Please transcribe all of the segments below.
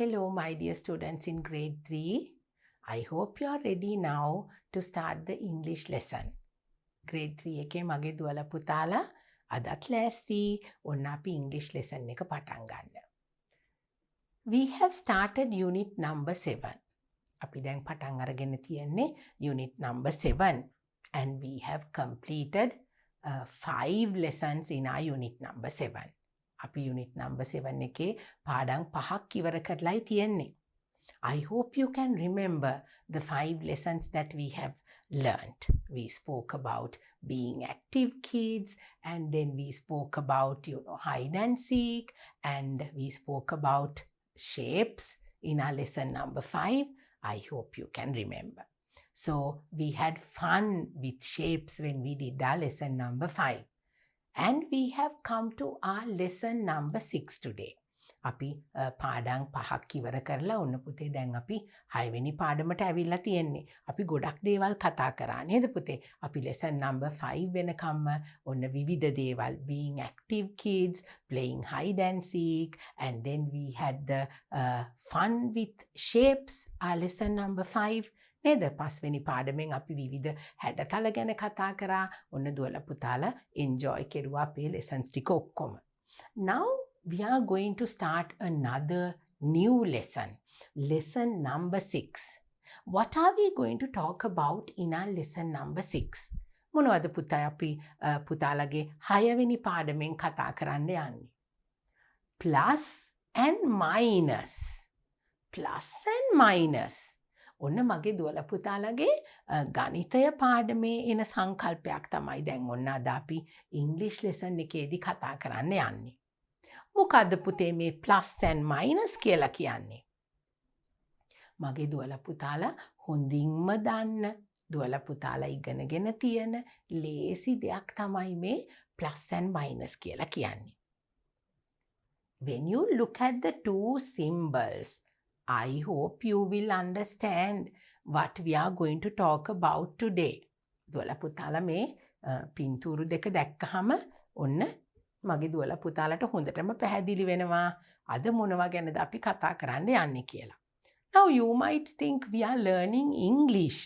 Hello, my dear students in grade 3. I hope you are ready now to start the English lesson. Grade 3 එකේ මගේ දුවලා පුතාලා අදත් ලෑස්ති ඔන්න අපි English lesson එක පටන් ගන්න. We have started unit number 7. අපි දැන් පටන් අරගෙන තියෙන්නේ unit number 7 and we have completed 5 lessons in our unit number 7. අපි unit number 7 එකේ පාඩම් 5ක් ඉවර කරලායි තියෙන්නේ. I hope you can remember the 5 lessons that we have learnt. We spoke about being active kids, and then we spoke about, hide and seek, and we spoke about shapes in our lesson number 5. I hope you can remember. So we had fun with shapes when we did our lesson number 5. And we have come to our lesson number 6 today. අපි පාඩම් 5ක් ඉවර කරලා ඔන්න පුතේ දැන් අපි 6 වෙනි පාඩමට ඇවිල්ලා තියෙන්නේ. අපි ගොඩක් දේවල් කතා කරා නේද පුතේ? අපි lesson number 5 වෙනකම්ම ඔන්න විවිධ දේවල් being active kids, playing hide and seek, and then we had the fun with shapes, our lesson number 5. නේද? පස්වෙනි පාඩමෙන් අපි විවිධ හැඩතල ගැන කතා කරා. ඔන්න දුවලා පුතාලා enjoy කෙරුවා අපේ lessons ටික ඔක්කොම. Now we are going to start another new lesson. Lesson number 6. What are we going to talk about in our lesson number 6? මොනවද පුතා අපි පුතාලගේ 6 වෙනි පාඩමෙන් කතා කරන්න යන්නේ? Plus and minus. Plus and minus. ඔන්න මගේ දුවලා පුතාලගේ ගණිතය පාඩමේ එන සංකල්පයක් තමයි දැන් ඔන්න අද අපි ඉංග්‍රීසි ලෙසන් එකේදී කතා කරන්න යන්නේ. මොකද්ද පුතේ මේ plus and minus කියලා කියන්නේ? මගේ දුවලා පුතාලා හොඳින්ම දන්න දුවලා පුතාලා ඉගෙනගෙන තියෙන ලේසි දෙයක් තමයි මේ plus and minus කියලා කියන්නේ. When you look at the two symbols, I hope you will understand what we are going to talk about today. දුවලා පුතාලා මේ පින්තූරු දෙක දැක්කහම ඔන්න මගේ දුවලා පුතාලට හොඳටම පැහැදිලි වෙනවා අද මොනවා ගැනද අපි කතා කරන්න යන්නේ කියලා. Now you might think we are learning English.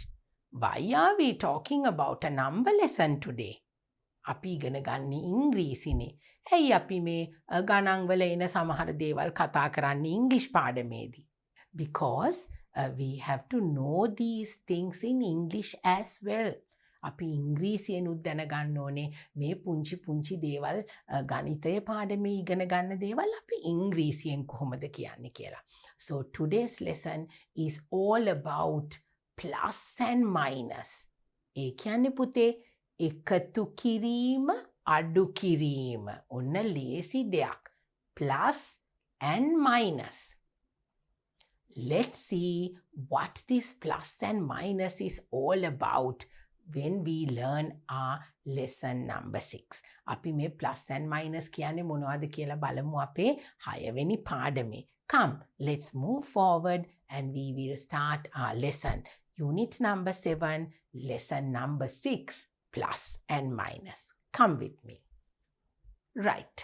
Why are we talking about a number lesson today? අපි ඉගෙන ගන්නේ ඉංග්‍රීසිනේ. ඇයි අපි මේ ගණන් වල එන සමහර දේවල් කතා කරන්නේ ඉංග්‍රීසි පාඩමේදී? Because we have to know these things in English as well. අපි ඉංග්‍රීසියෙනුත් දැනගන්න ඕනේ මේ පුංචි දේවල් ගණිතය පාඩමේ ඉගෙන ගන්න දේවල් අපි ඉංග්‍රීසියෙන් කොහොමද කියන්නේ කියලා. So today's lesson is all about plus and minus. ඒ කියන්නේ පුතේ එකතු කිරීම අඩු කිරීම. ඔන්න ලේසි දෙයක්. Plus and minus. Let's see what this plus and minus is all about when we learn our lesson number 6. අපි මේ plus and minus කියන්නේ මොනවද කියලා බලමු අපේ 6 වෙනි පාඩමේ. Come, let's move forward and we will start our lesson. Unit number 7, lesson number 6, plus and minus. Come with me. Right.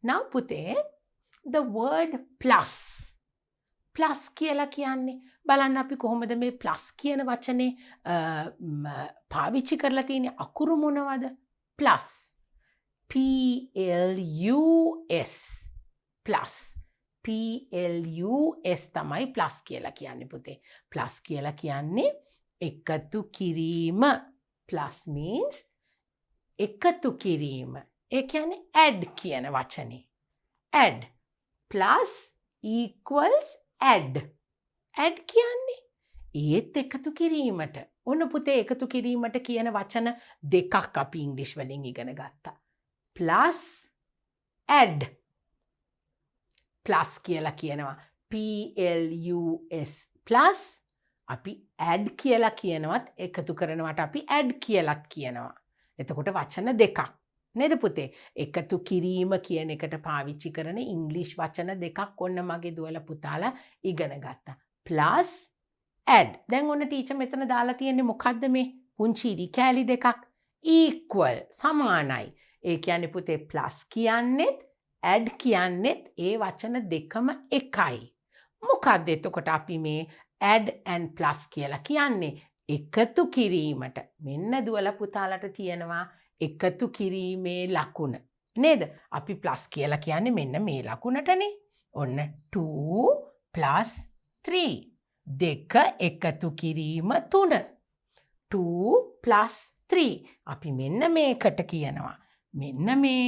Now පුතේ, the word plus. Plus කියලා කියන්නේ බලන්න අපි කොහොමද මේ ප්ලස් කියන වචනේ පාවිච්චි කරලා තියෙන්නේ අකුරු මොනවද? ප්ලස් PLUS ප්ලස් PLUS තමයි ප්ලස් කියලා කියන්නේ පුතේ. ප්ලස් කියලා කියන්නේ එකතු කිරීම. Plus means එකතු කිරීම. ඒ කියන්නේ add කියන වචනේ. add plus equals add. add කියන්නේ ඒත් එකතු කිරීමට. ඔන්න පුතේ එකතු කිරීමට කියන වචන දෙකක් අපි ඉංග්‍රීසි වලින් ඉගෙන ගත්තා. plus add. plus කියලා කියනවා PLUS plus. අපි add කියලා කියනවත් එකතු කරනවට අපි add කියලාත් කියනවා. එතකොට වචන දෙකක්. නේද පුතේ? එකතු කිරීම කියන එකට පාවිච්චි කරන ඉංග්‍රීසි වචන දෙකක් ඔන්න මගේ දුවලා පුතාලා ඉගෙන ගත්තා. plus add. දැන් ඔන්න ටීචර් මෙතන දාලා තියෙන්නේ මොකද්ද මේ පුංචි ඉරි කෑලි දෙකක්? equal සමානයි. ඒ කියන්නේ පුතේ plus කියන්නේත් add කියන්නේත් ඒ වචන දෙකම එකයි. මොකක්ද එතකොට අපි මේ add and plus කියලා කියන්නේ? එකතු කිරීමට. මෙන්න දුවලා පුතාලට තියෙනවා එකතු කිරීමේ ලකුණ. නේද? අපි plus කියලා කියන්නේ මෙන්න මේ ලකුණටනේ. ඔන්න 2 plus 3. දෙක එකතු කිරීම 3. 2 plus 3. අපි මෙන්න මේකට කියනවා. මෙන්න මේ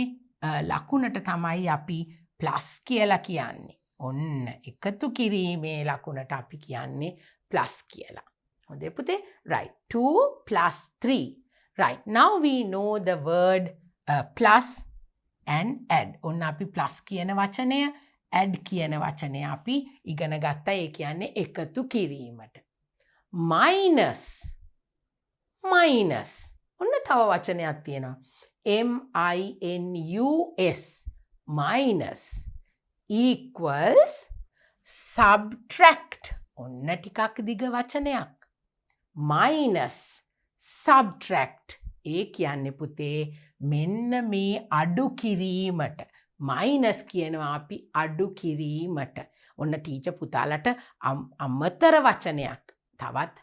ලකුණට තමයි අපි plus කියලා කියන්නේ. ඔන්න එකතු කිරීමේ ලකුණට අපි කියන්නේ plus කියලා. හොඳේ පුතේ? Right. 2 plus 3. Right. Now we know the word plus and add. ඔන්න අපි plus කියන වචනය, add කියන වචනය අපි ඉගෙන ගත්තා. ඒ කියන්නේ එකතු කිරීමට. Minus. ඔන්න තව වචනයක් තියෙනවා. minus. Minus equals subtract. ඔන්න ටිකක් දිග වචනයක්. Minus subtract. ඒ කියන්නේ පුතේ මෙන්න මේ අඩු කිරීමට. minus කියනවා අපි අඩු කිරීමට. ඔන්න ටීචර් පුතාලට අමතර වචනයක්. තවත්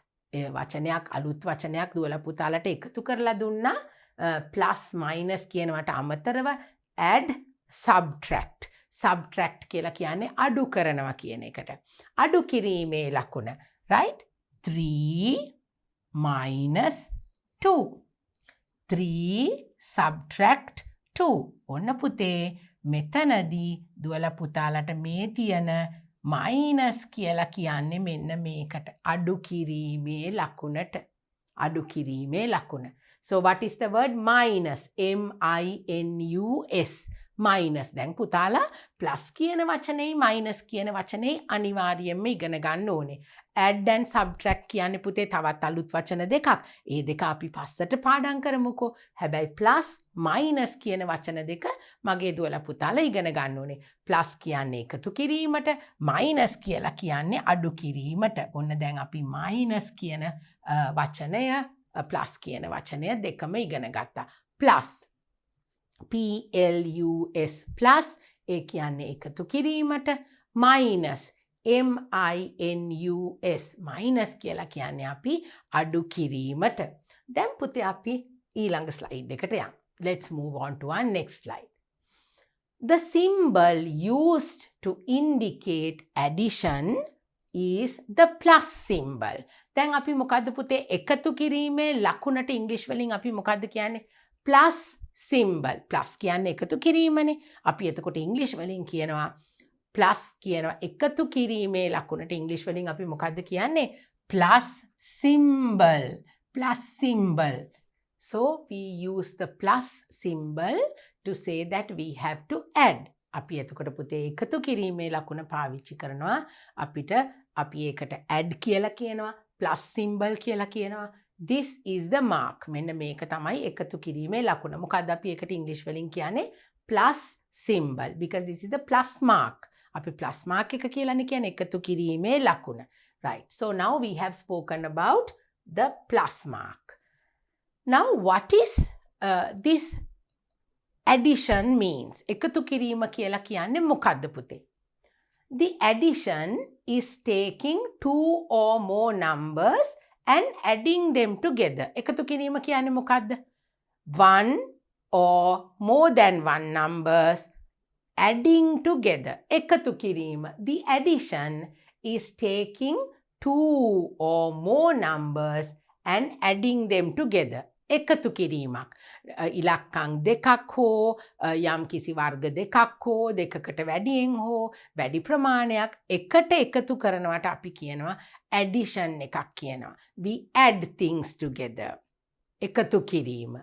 වචනයක් අලුත් වචනයක් දුවලා පුතාලට එකතු කරලා දුන්නා. plus minus කියනවට අමතරව add subtract. subtract කියලා කියන්නේ අඩු කරනවා කියන එකට. අඩු කිරීමේ ලකුණ. right? 3 minus 2. 3 subtract 2. ඔන්න පුතේ මෙතනදී දුවලා පුතාලට මේ තියෙන minus කියලා කියන්නේ මෙන්න මේකට අඩු කිරීමේ ලකුණට. අඩු කිරීමේ ලකුණ. So what is the word minus? M-I-N-U-S. Minus. දැන් පුතාලා plus කියන වචනේ minus කියන වචනේ අනිවාර්යයෙන්ම ඉගෙන ගන්න ඕනේ. add and subtract කියන්නේ පුතේ තවත් අලුත් වචන දෙකක්. ඒ දෙක අපි පස්සට පාඩම් කරමුකෝ. හැබැයි plus minus කියන වචන දෙක මගේ දුවලා පුතාලා ඉගෙන ගන්න ඕනේ. plus කියන්නේ එකතු කිරීමට, minus කියලා කියන්නේ අඩු කිරීමට. ඔන්න දැන් අපි minus කියන වචනය plus කියන වචනය දෙකම ඉගෙන ගත්තා. plus P-L-U-S plus ඒ කියන්නේ එකතු කිරීමට. minus M-I-N-U-S minus කියලා කියන්නේ අපි අඩු කිරීමට. දැන් පුතේ අපි ඊළඟ ස්ලයිඩ් එකට යමු. Let's move on to our next slide. The symbol used to indicate addition is the plus symbol. දැන් අපි මොකද්ද පුතේ එකතු කිරීමේ ලකුණට ඉංග්‍රීසි වලින් අපි මොකද්ද කියන්නේ? plus symbol. plus කියන්නේ එකතු කිරීමනේ. අපි එතකොට ඉංග්‍රීසි වලින් කියනවා plus කියනවා එකතු කිරීමේ ලකුණට ඉංග්‍රීසි වලින් අපි මොකද්ද කියන්නේ? plus symbol. plus symbol. So we use the plus symbol to say that we have to add. අපි එතකොට පුතේ එකතු කිරීමේ ලකුණ පාවිච්චි කරනවා. අපිට අපි ඒකට add කියලා කියනවා. plus symbol කියලා කියනවා. This is the mark. මෙන්න මේක තමයි එකතු කිරීමේ ලකුණ. මොකද්ද අපි ඒකට ඉංග්‍රීසි වලින් කියන්නේ? plus symbol. Because this is the plus mark. අපි plus mark එක කියලානේ කියන්නේ එකතු කිරීමේ ලකුණ. Right. So now we have spoken about the plus mark. Now what is this addition means? එකතු කිරීම කියලා කියන්නේ මොකද්ද පුතේ? The addition is taking two or more numbers and adding them together. එකතු කිරීම කියන්නේ මොකද්ද? One or more than one numbers adding together. එකතු කිරීම. The addition is taking two or more numbers and adding them together. එකතු කිරීමක්. ඉලක්කම් දෙකක් හෝ යම් කිසි වර්ග දෙකක් හෝ දෙකකට වැඩියෙන් හෝ වැඩි ප්‍රමාණයක් එකට එකතු කරනවට අපි කියනවා addition එකක් කියනවා. We add things together. එකතු කිරීම.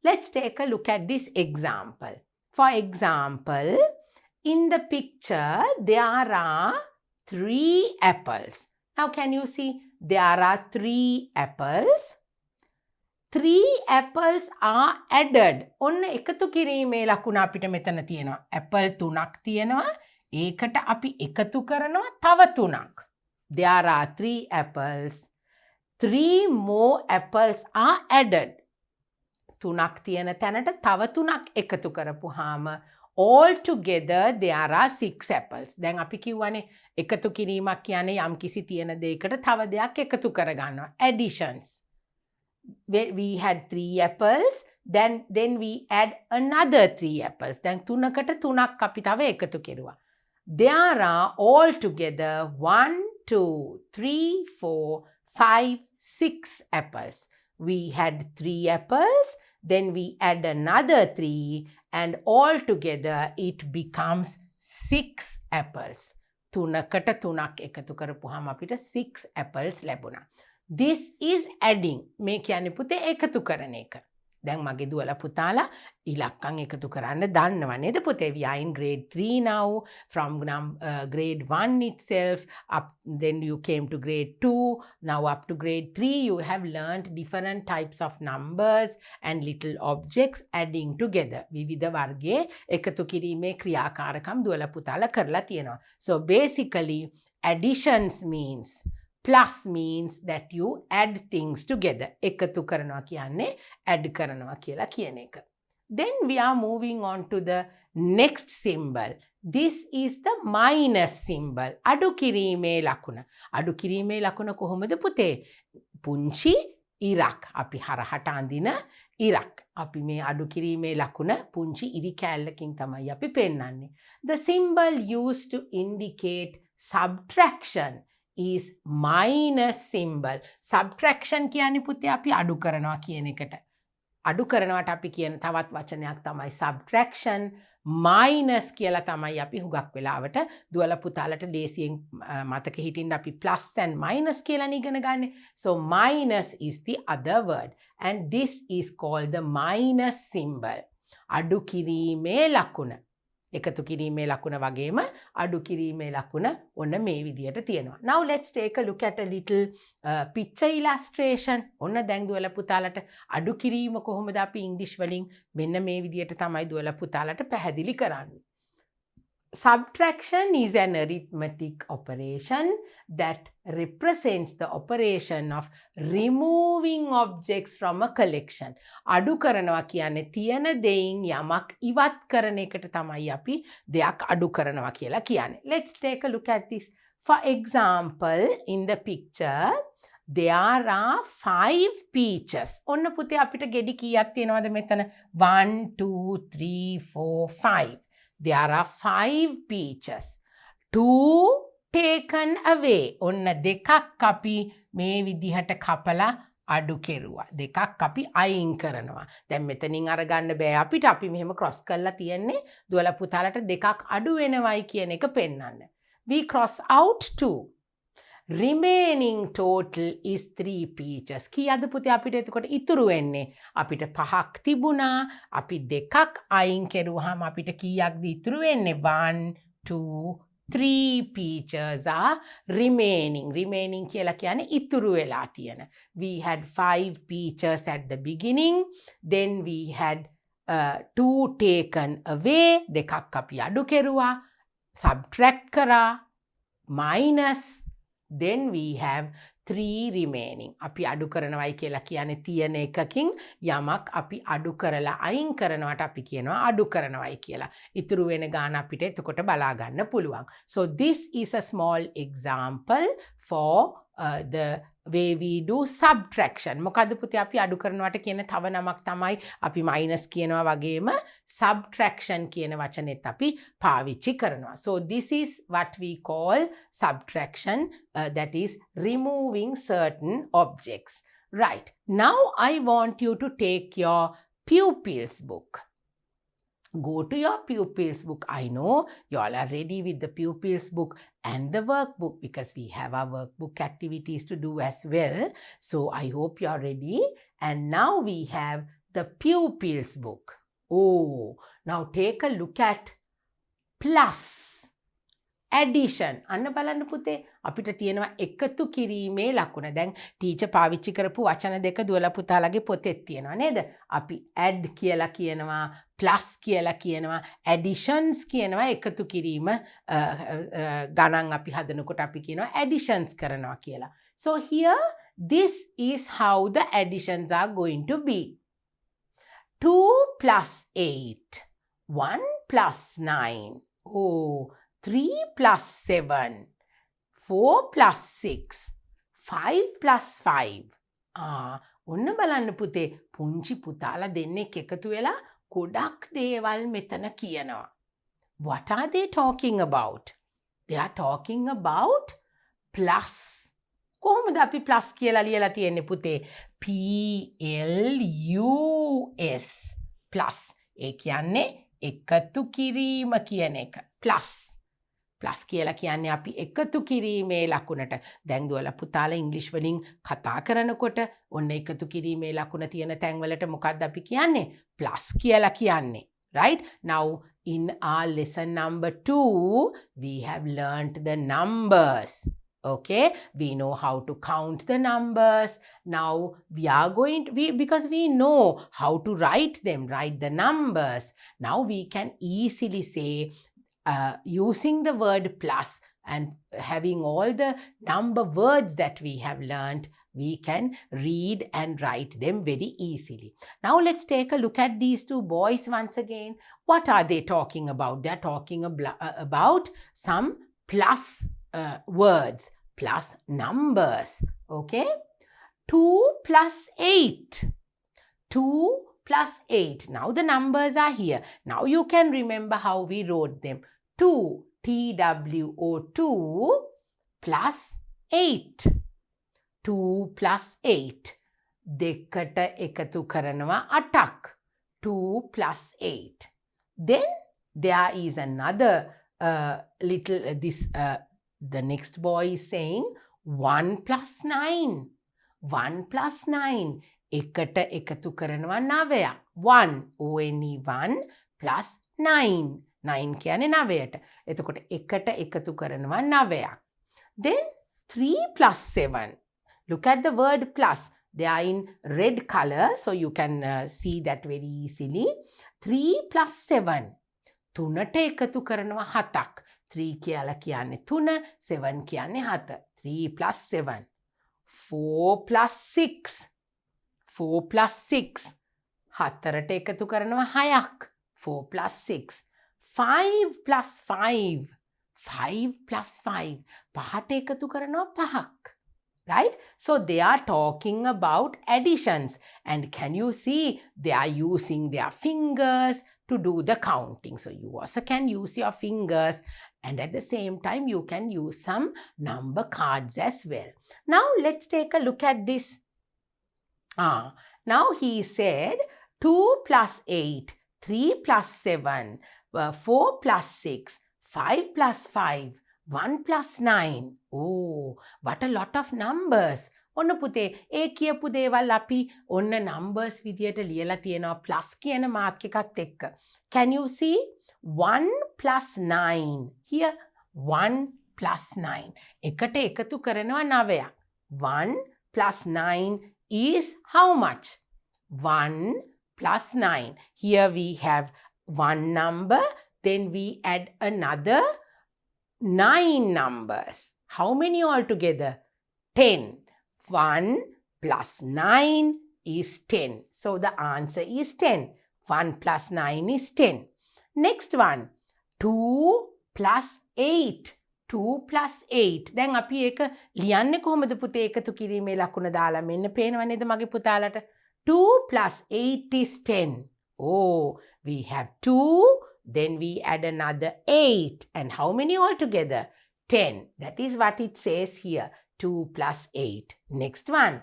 Let's take a look at this example. For example, in the picture there are 3 apples. Now can you see there are 3 apples? 3 apples are added. ඔන්න එකතු කිරීමේ ලකුණ අපිට මෙතන තියෙනවා. apple 3ක් තියෙනවා. ඒකට අපි එකතු කරනවා තව 3ක්. There are 3 apples. 3 more apples are added. 3ක් තියෙන තැනට තව 3ක් එකතු කරපුවාම all together there are 6 apples. දැන් අපි කියවනේ එකතු කිරීමක් කියන්නේ යම් කිසි තියෙන දෙයකට තව දෙයක් එකතු කරගන්නවා. Additions. We had 3 apples, then we add another 3 apples. දැන් තුනකට තුනක් අපි තව එකතු කෙරුවා. There are all together 1, 2, 3, 4, 5, 6 apples. We had 3 apples, then we add another 3, and all together it becomes 6 apples. තුනකට තුනක් එකතු කරපුවාම අපිට 6 apples ලැබුණා. This is adding. මේ කියන්නේ පුතේ එකතු කරන එක. දැන් මගේ දුවලා පුතාලා ඉලක්කම් එකතු කරන්න දන්නව නේද පුතේ? We are in grade 3 now. From grade 1 itself up, then you came to grade 2. Now up to grade 3 you have learned different types of numbers and little objects adding together. විවිධ වර්ගයේ එකතු කිරීමේ ක්‍රියාකාරකම් දුවලා පුතාලා කරලා තියෙනවා. So basically additions means, plus means that you add things together. එකතු කරනවා කියන්නේ add කරනවා කියලා කියන එක. Then we are moving on to the next symbol. This is the minus symbol. අඩු කිරීමේ ලකුණ. අඩු කිරීමේ ලකුණ කොහොමද පුතේ? පුංචි ඉරක්. අපි හරහට අඳින ඉරක්. අපි මේ අඩු කිරීමේ ලකුණ පුංචි ඉරි කෑල්ලකින් තමයි අපි පෙන්නන්නේ. The symbol used to indicate subtraction is minus symbol. Subtraction කියන්නේ පුතේ අපි අඩු කරනවා කියන එකට. අඩු කරනවට අපි කියන තවත් වචනයක් තමයි subtraction. Minus කියලා තමයි අපි හුඟක් වෙලාවට දුවලා පුතාලට දේශයෙන් මතක හිටින්න අපි plus and minus කියලා ඉගෙන ගන්න. So minus is the other word, and this is called the minus symbol. අඩු කිරීමේ ලකුණ. එකතු කිරීමේ ලකුණ වගේම අඩු කිරීමේ ලකුණ ඔන්න මේ විදියට තියෙනවා. Now let's take a look at a little picture illustration. ඔන්න දැන් දුවලා පුතාලට අඩු කිරීම කොහොමද අපි ඉංග්‍රීසි වලින් මෙන්න මේ විදියට තමයි දුවලා පුතාලට පැහැදිලි කරන්නේ. Subtraction is an arithmetic operation that represents the operation of removing objects from a collection. අඩු කරනවා කියන්නේ තියෙන දෙයින් යමක් ඉවත් කරන එකට තමයි අපි දෙයක් අඩු කරනවා කියලා කියන්නේ. Let's take a look at this. For example, in the picture, there are 5 peaches. ඔන්න පුතේ අපිට ගෙඩි කීයක් තියෙනවද මෙතන? 1, 2, 3, 4, 5. There are 5 peaches. 2 taken away. ඔන්න දෙකක් අපි මේ විදිහට කපලා අඩු කෙරුවා. දෙකක් අපි අයින් කරනවා. දැන් මෙතනින් අරගන්න බෑ අපිට. අපි මෙහෙම cross කරලා තියන්නේ දුවලා පුතාලට දෙකක් අඩු වෙනවයි කියන එක පෙන්වන්න. We cross out 2. Remaining total is 3 peaches. කීයද පුතේ අපිට එතකොට ඉතුරු වෙන්නේ? අපිට 5ක් තිබුණා. අපි දෙකක් අයින් කරුවාම අපිට කීයක්ද ඉතුරු වෙන්නේ? 1, 2, 3 peaches are remaining. Remaining කියලා කියන්නේ ඉතුරු වෙලා තියෙන. We had 5 peaches at the beginning. Then we had 2 taken away. දෙකක් අපි අඩු කෙරුවා. Subtract කරා. Minus. Then we have 3 remaining. අපි අඩු කරනවයි කියලා කියන්නේ තියෙන එකකින් යමක් අපි අඩු කරලා අයින් කරනවට අපි කියනවා අඩු කරනවයි කියලා. ඉතුරු වෙන ගාන අපිට එතකොට බලා ගන්න පුළුවන්. So this is a small example for the way we do subtraction. මොකද්ද පුතේ අපි අඩු කරනවට කියන තව නමක් තමයි අපි minus කියනවා වගේම subtraction කියන වචනේත් අපි පාවිච්චි කරනවා. So this is what we call subtraction, that is removing certain objects. Right. Now I want you to take your pupils book. Go to your pupils book. I know you all are ready with the pupils book and the workbook because we have our workbook activities to do as well. So I hope you are ready. And now we have the pupils book. Oh, now take a look at plus. Addition. අන්න බලන්න පුතේ අපිට තියෙනවා එකතු කිරීමේ ලකුණ. දැන් teacher පාවිච්චි කරපු වචන දෙක දුවලා පුතාලගේ පොතේ තියෙනවා නේද? අපි add කියලා කියනවා, plus කියලා කියනවා, additions කියනවා එකතු කිරීම ගණන් අපි හදනකොට අපි කියනවා additions කරනවා කියලා. So here this is how the additions are going to be. 2 plus 8. 1 plus 9. Oh, 3 plus 7. 4 plus 6. 5 plus 5. ඔන්න බලන්න පුතේ පුංචි පුතාලා දෙන්නෙක් එකතු වෙලා ගොඩක් දේවල් මෙතන කියනවා. What are they talking about? They are talking about plus. කොහොමද අපි plus කියලා ලියලා තියෙන්නේ පුතේ? P-L-U-S. plus. ඒ කියන්නේ එකතු කිරීම කියන එක. plus. plus කියලා කියන්නේ අපි එකතු කිරීමේ ලකුණට. දැන් දුවලා පුතාලා ඉංග්‍රීසි වලින් කතා කරනකොට ඔන්න එකතු කිරීමේ ලකුණ තියෙන තැන්වලට මොකක්ද අපි කියන්නේ? plus කියලා කියන්නේ. Right? Now in our lesson number 2 we have learnt the numbers. Okay, we know how to count the numbers. Now we are going to, because we know how to write them, write the numbers. Now we can easily say using the word plus and having all the number words that we have learnt, we can read and write them very easily. Now let's take a look at these two boys once again. What are they talking about? They are talking about some plus words, plus numbers. Okay? 2 plus 8. 2 plus 8. Now the numbers are here. Now you can remember how we wrote them. 2, T-W-O-2 plus 8. 2 plus 8. දෙකට එකතු කරනවා 8ක්. 2 plus 8. Then there is another the next boy is saying 1 plus 9. 1 plus 9. එකට එකතු කරනවා 9ක්. 1, O-N-E 1 plus 9. 9 කියන්නේ 9ට. එතකොට එකට එකතු කරනවා 9ක්. Then 3 plus 7. Look at the word plus. They are in red color, so you can see that very easily. 3 plus 7. 3ට එකතු කරනවා 7ක්. 3 කියලා කියන්නේ 3, 7 කියන්නේ 7. 3 plus 7. 4 plus 6. 4 plus 6. 4ට එකතු කරනවා 6ක්. 4 plus 6. 5 plus 5. 5 plus 5. 5ට එකතු කරනවා 5ක්. Right? So they are talking about additions. And can you see they are using their fingers to do the counting. So you also can use your fingers, and at the same time you can use some number cards as well. Now let's take a look at this. Now he said 2 plus 8, 3 plus 7, 4 plus 6, 5 plus 5, 1 plus 9. Oh, what a lot of numbers. ඔන්න පුතේ ඒ කියපු දේවල් අපි ඔන්න numbers විදියට ලියලා තියෙනවා plus කියන මාක් එකත් එක්ක. Can you see 1 plus 9? Here 1 plus 9. එකට එකතු කරනවා 9ක්. 1 plus 9 is how much? 1 plus 9. Here we have one number, then we add another 9 numbers. How many altogether? 10. 1 plus 9 is 10. So the answer is 10. 1 plus 9 is 10. Next one. 2 plus 8. 2 plus 8. දැන් අපි ඒක ලියන්නේ කොහොමද පුතේ එකතු කිරීමේ ලකුණ දාලා මෙන්න පේනව නේද මගේ පුතාලට 2 plus 8 is 10. Oh, we have 2, then we add another 8. And how many altogether? 10. That is what it says here. 2 plus 8. Next one.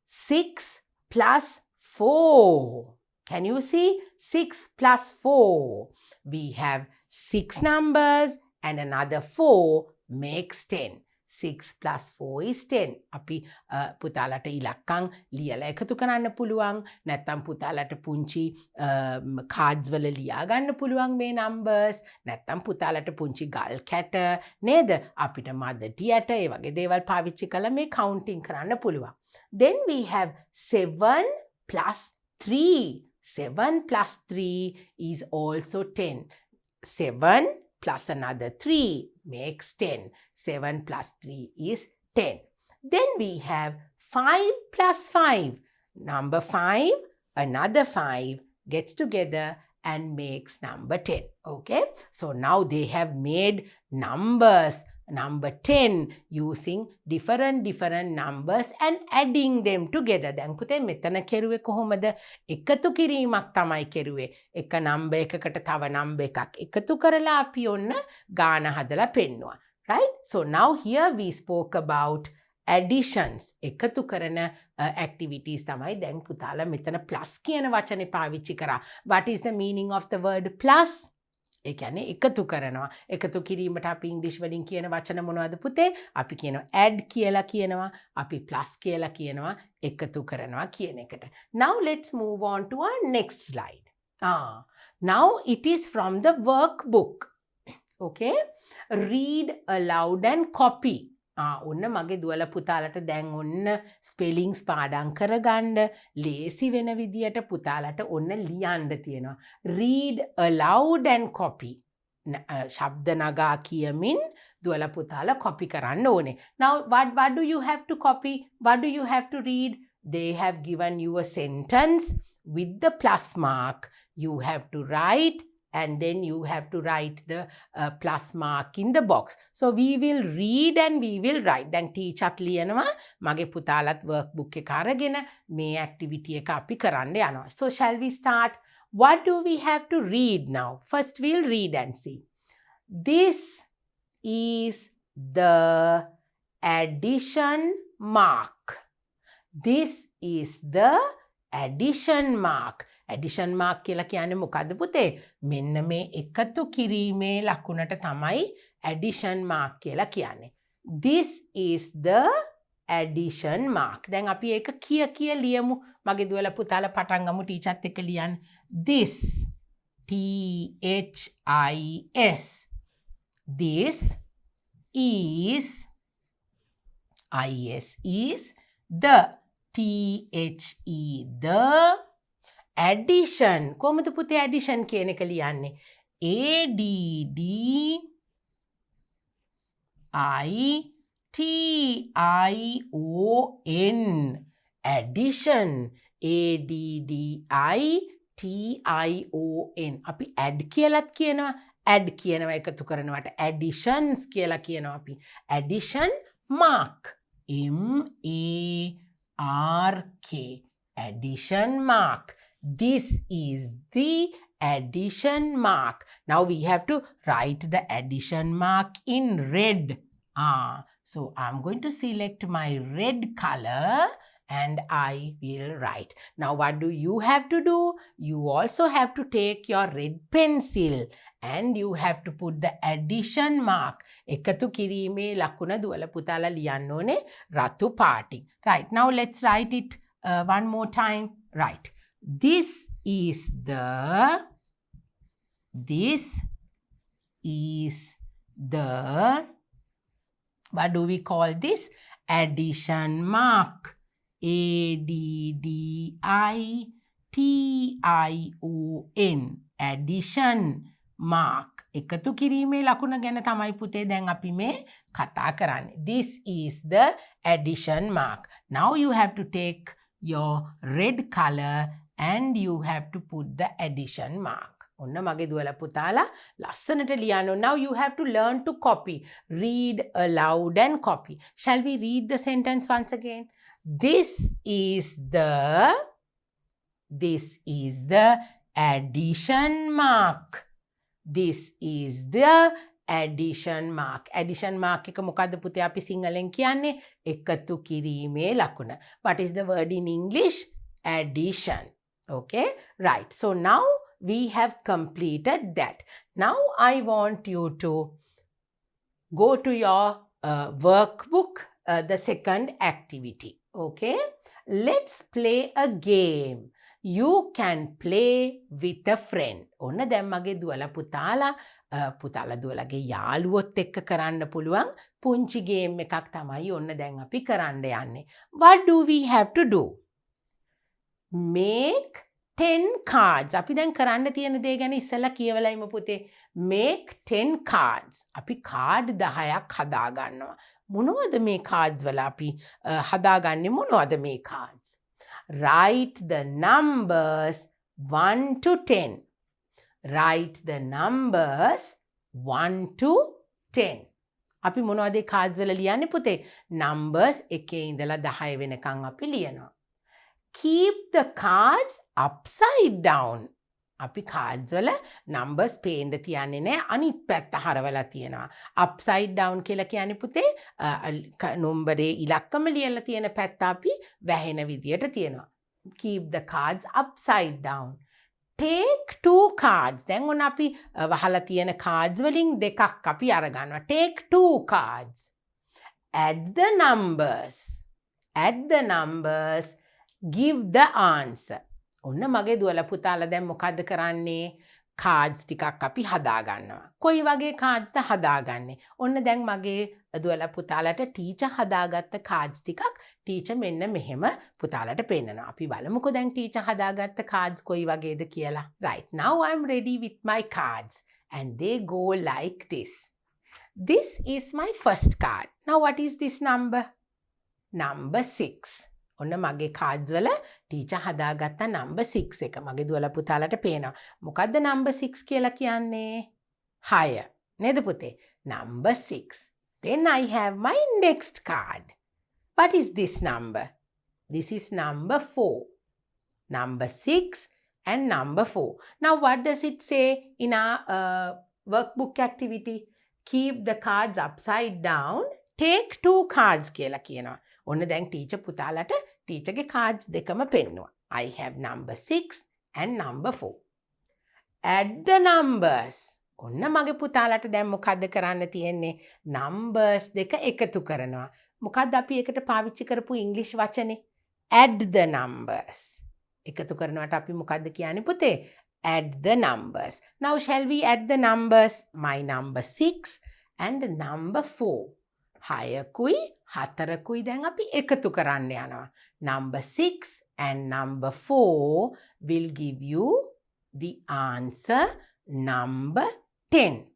6 plus 4. Can you see? 6 plus 4. We have 6 numbers and another 4 makes 10. 6 plus 4 is 10. අපි පුතාලට ඉලක්කම් ලියලා එකතු කරන්න පුළුවන්. නැත්නම් පුතාලට පුංචි cards වල ලියා ගන්න පුළුවන් මේ numbers. නැත්නම් පුතාලට පුංචි ගල් කැට නේද? අපිට මදටි ඇට ඒ වගේ දේවල් පාවිච්චි කරලා මේ counting කරන්න පුළුවන්. Then we have 7 plus 3. 7 plus 3 is also 10. 7 plus another 3 makes 10. 7 plus 3 is 10. Then we have 5 plus 5. Number 5, another 5 gets together and makes number 10. Okay, so now they have made numbers number 10 using different numbers and adding them together. දැන් පුතේ මෙතන කෙරුවේ කොහොමද? එකතු කිරීමක් තමයි කෙරුවේ. එක number එකකට තව number එකක් එකතු කරලා අපි ඔන්න ගාන හදලා පෙන්නුවා. Right? So now here we spoke about additions. එකතු කරන activities තමයි දැන් පුතාලා මෙතන plus කියන වචනේ පාවිච්චි කරා. What is the meaning of the word plus? ඒ කියන්නේ එකතු කරනවා. එකතු කිරීමට අපි ඉංග්‍රීසි වලින් කියන වචන මොනවද පුතේ? අපි කියනවා add කියලා කියනවා. අපි plus කියලා කියනවා. එකතු කරනවා කියන එකට. Now let's move on to our next slide. Now it is from the workbook. Okay? Read aloud and copy. ඔන්න මගේ දුවල පුතාලට දැන් ඔන්න ස්පෙලිංග්ස් පාඩම් කරගන්න ලේසි වෙන විදියට පුතාලට ඔන්න ලියන්න තියෙනවා. Read aloud and copy. ශබ්ද නගා කියමින් දුවල පුතාලා copy කරන්න ඕනේ. Now what do you have to copy? What do you have to read? They have given you a sentence with the plus mark. You have to write and then you have to write the plus mark in the box. So we will read and we will write. Then teacher ලියනවා මගේ පුතාලත් workbook එක අරගෙන මේ activity එක අපි කරන්න යනවා. So shall we start? What do we have to read now? First we'll read and see. This is the addition mark. This is the addition mark. Addition mark කියලා කියන්නේ මොකද්ද පුතේ? මෙන්න මේ එකතු කිරීමේ ලකුණට තමයි addition mark කියලා කියන්නේ. This is the addition mark. දැන් අපි ඒක කිය ලියමු. මගේ දුවලා පුතාලා පටන් ගමු ටීචර්ත් එක්ක ලියන්න. This THIS. This is is the THE the addition. කොහොමද පුතේ addition කියන එක ලියන්නේ? ADDITION. addition. ADDITION. අපි add කියලාත් කියනවා. add කියනවා එකතු කරනවට. additions කියලා කියනවා අපි. addition mark. MARK. addition mark. This is the addition mark. Now we have to write the addition mark in red. So I'm going to select my red color and I will write. Now what do you have to do? You also have to take your red pencil and you have to put the addition mark. එකතු කිරීමේ ලකුණ දුවල පුතාලා ලියන්න ඕනේ රතු පාටින්. Right. Now let's write it one more time. Right. This is the what do we call this? Addition mark. ADDITION. addition mark. එකතු කිරීමේ ලකුණ ගැන තමයි පුතේ දැන් අපි මේ කතා කරන්නේ. This is the addition mark. Now you have to take your red color and you have to put the addition mark. ඔන්න මගේ දුවල පුතාලා ලස්සනට ලියන්න. Now you have to learn to copy. Read aloud and copy. Shall we read the sentence once again? This is the addition mark. This is the addition mark. addition mark එක මොකද්ද පුතේ අපි සිංහලෙන් කියන්නේ? එකතු කිරීමේ ලකුණ. What is the word in English? Addition. Okay? Right. So now we have completed that. Now I want you to go to your workbook, the second activity. Okay? Let's play a game. You can play with a friend. ඔන්න දැන් මගේ දුවලා පුතාලා දුවලාගේ යාළුවොත් එක්ක කරන්න පුළුවන් පුංචි game එකක් තමයි ඔන්න දැන් අපි කරන්න යන්නේ. What do we have to do? Make 10 cards. අපි දැන් කරන්න තියෙන දේ ගැන ඉස්සෙල්ලා කියවලා ඉමු පුතේ. Make 10 cards. අපි කාඩ් 10ක් හදා ගන්නවා. මොනවද මේ cards වල අපි හදාගන්නේ මොනවද මේ cards? Write the numbers 1 to 10. Write the numbers 1 to 10. අපි මොනවද ඒ cards වල ලියන්නේ පුතේ? Numbers 1 ඉඳලා 10 වෙනකන් අපි ලියනවා. Keep the cards upside down. අපි cards වල numbers පේන්න තියන්නේ නැහැ. අනිත් පැත්ත හරවලා තියෙනවා. Upside down කියලා කියන්නේ පුතේ නම්බරේ ඉලක්කම ලියලා තියෙන පැත්ත අපි වැහෙන විදියට තියෙනවා. Keep the cards upside down. Take 2 cards. දැන් ඔන්න අපි වහලා තියෙන cards වලින් දෙකක් අපි අරගන්නවා. Take 2 cards. Add the numbers. Add the numbers. Give the answer. ඔන්න මගේ දුවලා පුතාලා දැන් මොකද්ද කරන්නේ? cards ටිකක් අපි හදා ගන්නවා. කොයි වගේ cards ද හදාගන්නේ? ඔන්න දැන් මගේ දුවලා පුතාලට ටීචර් හදාගත්ත cards ටිකක් ටීචර් මෙන්න මෙහෙම පුතාලට පෙන්නනවා. අපි බලමුකෝ දැන් ටීචර් හදාගත්ත cards කොයි වගේද කියලා. Right, now I'm ready with my cards and they go like this. This is my first card. Now what is this number? Number 6. ඔන්න මගේ cards වල ටීචර් හදාගත්ත number 6 එක මගේ දුවලා පුතාලට පේනවා. මොකද්ද number 6 කියලා කියන්නේ? 6. නේද පුතේ? Number 6. Then I have my next card. What is this number? This is number 4. Number 6 and number 4. Now what does it say in our workbook activity? Keep the cards upside down. Take 2 cards කියලා කියනවා. ඔන්න දැන් teacher පුතාලට ටීචර්ගේ cards දෙකම පෙන්නුවා. I have number 6 and number 4. Add the numbers. ඔන්න මගේ පුතාලට දැන් මොකද්ද කරන්න තියෙන්නේ? numbers දෙක එකතු කරනවා. මොකද්ද අපි එකට පාවිච්චි කරපු ඉංග්‍රීසි වචනේ? add the numbers. එකතු කරනවට අපි මොකද්ද කියන්නේ පුතේ? add the numbers. Now shall we add the numbers? My number 6 and number 4. 6කුයි 4කුයි දැන් අපි එකතු කරන්න යනවා. Number 6 and number 4 will give you the answer number 10.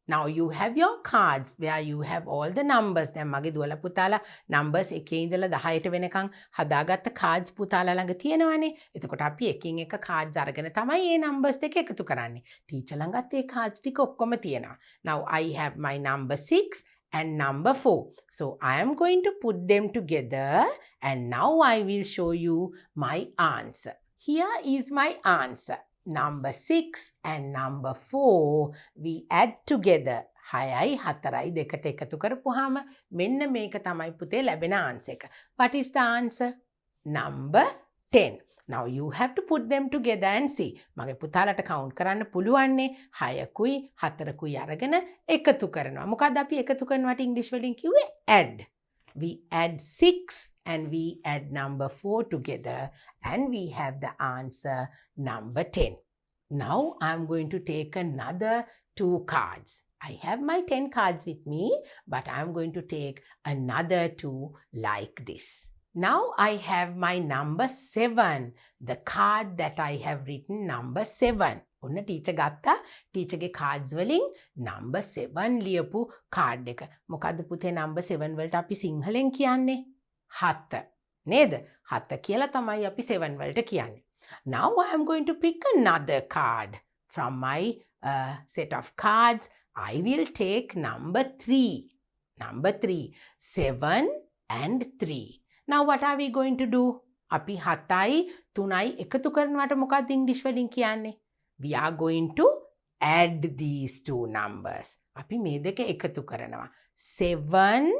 Now you have your cards where you have all the numbers. දැන් මගේ දුවලා පුතාලා numbers 1 ඉඳලා 10ට වෙනකන් හදාගත්ත cards පුතාලා ළඟ තියෙනවනේ. එතකොට අපි එකින් එක cards අරගෙන තමයි මේ numbers දෙක එකතු කරන්නේ. ටීචර් ළඟත් ඒ cards ටික ඔක්කොම තියෙනවා. Now I have my number 6 and number 4. So I am going to put them together and now I will show you my answer. Here is my answer. Number 6 and number 4 we add together. 6යි 4යි දෙකට එකතු කරපුවාම මෙන්න මේක තමයි පුතේ ලැබෙන answer එක. What is the answer? Number 10. Now you have to put them together and see. මගේ පුතාලට count කරන්න පුළුවන්නේ 6කුයි 4කුයි අරගෙන එකතු කරනවා. මොකද්ද අපි එකතු කරනවට ඉංග්‍රීසි වලින් කිව්වේ? add. We add 6 and we add number 4 together and we have the answer number 10. Now I'm going to take another 2 cards. I have my 10 cards with me, but I'm going to take another 2 like this. Now I have my number 7, the card that I have written number 7. ඔන්න teacher ගත්තා ටීචර්ගේ cards වලින් number 7 ලියපු card එක. මොකද්ද පුතේ number 7 වලට අපි සිංහලෙන් කියන්නේ? 7. නේද? 7 කියලා තමයි අපි 7 වලට කියන්නේ. Now I am going to pick another card from my set of cards. I will take number 3. Number 3. 7 and 3. Now what are we going to do? අපි 7යි 3යි එකතු කරනවට මොකක්ද ඉංග්‍රීසි වලින් කියන්නේ? We are going to add these 2 numbers. අපි මේ දෙක එකතු කරනවා. 7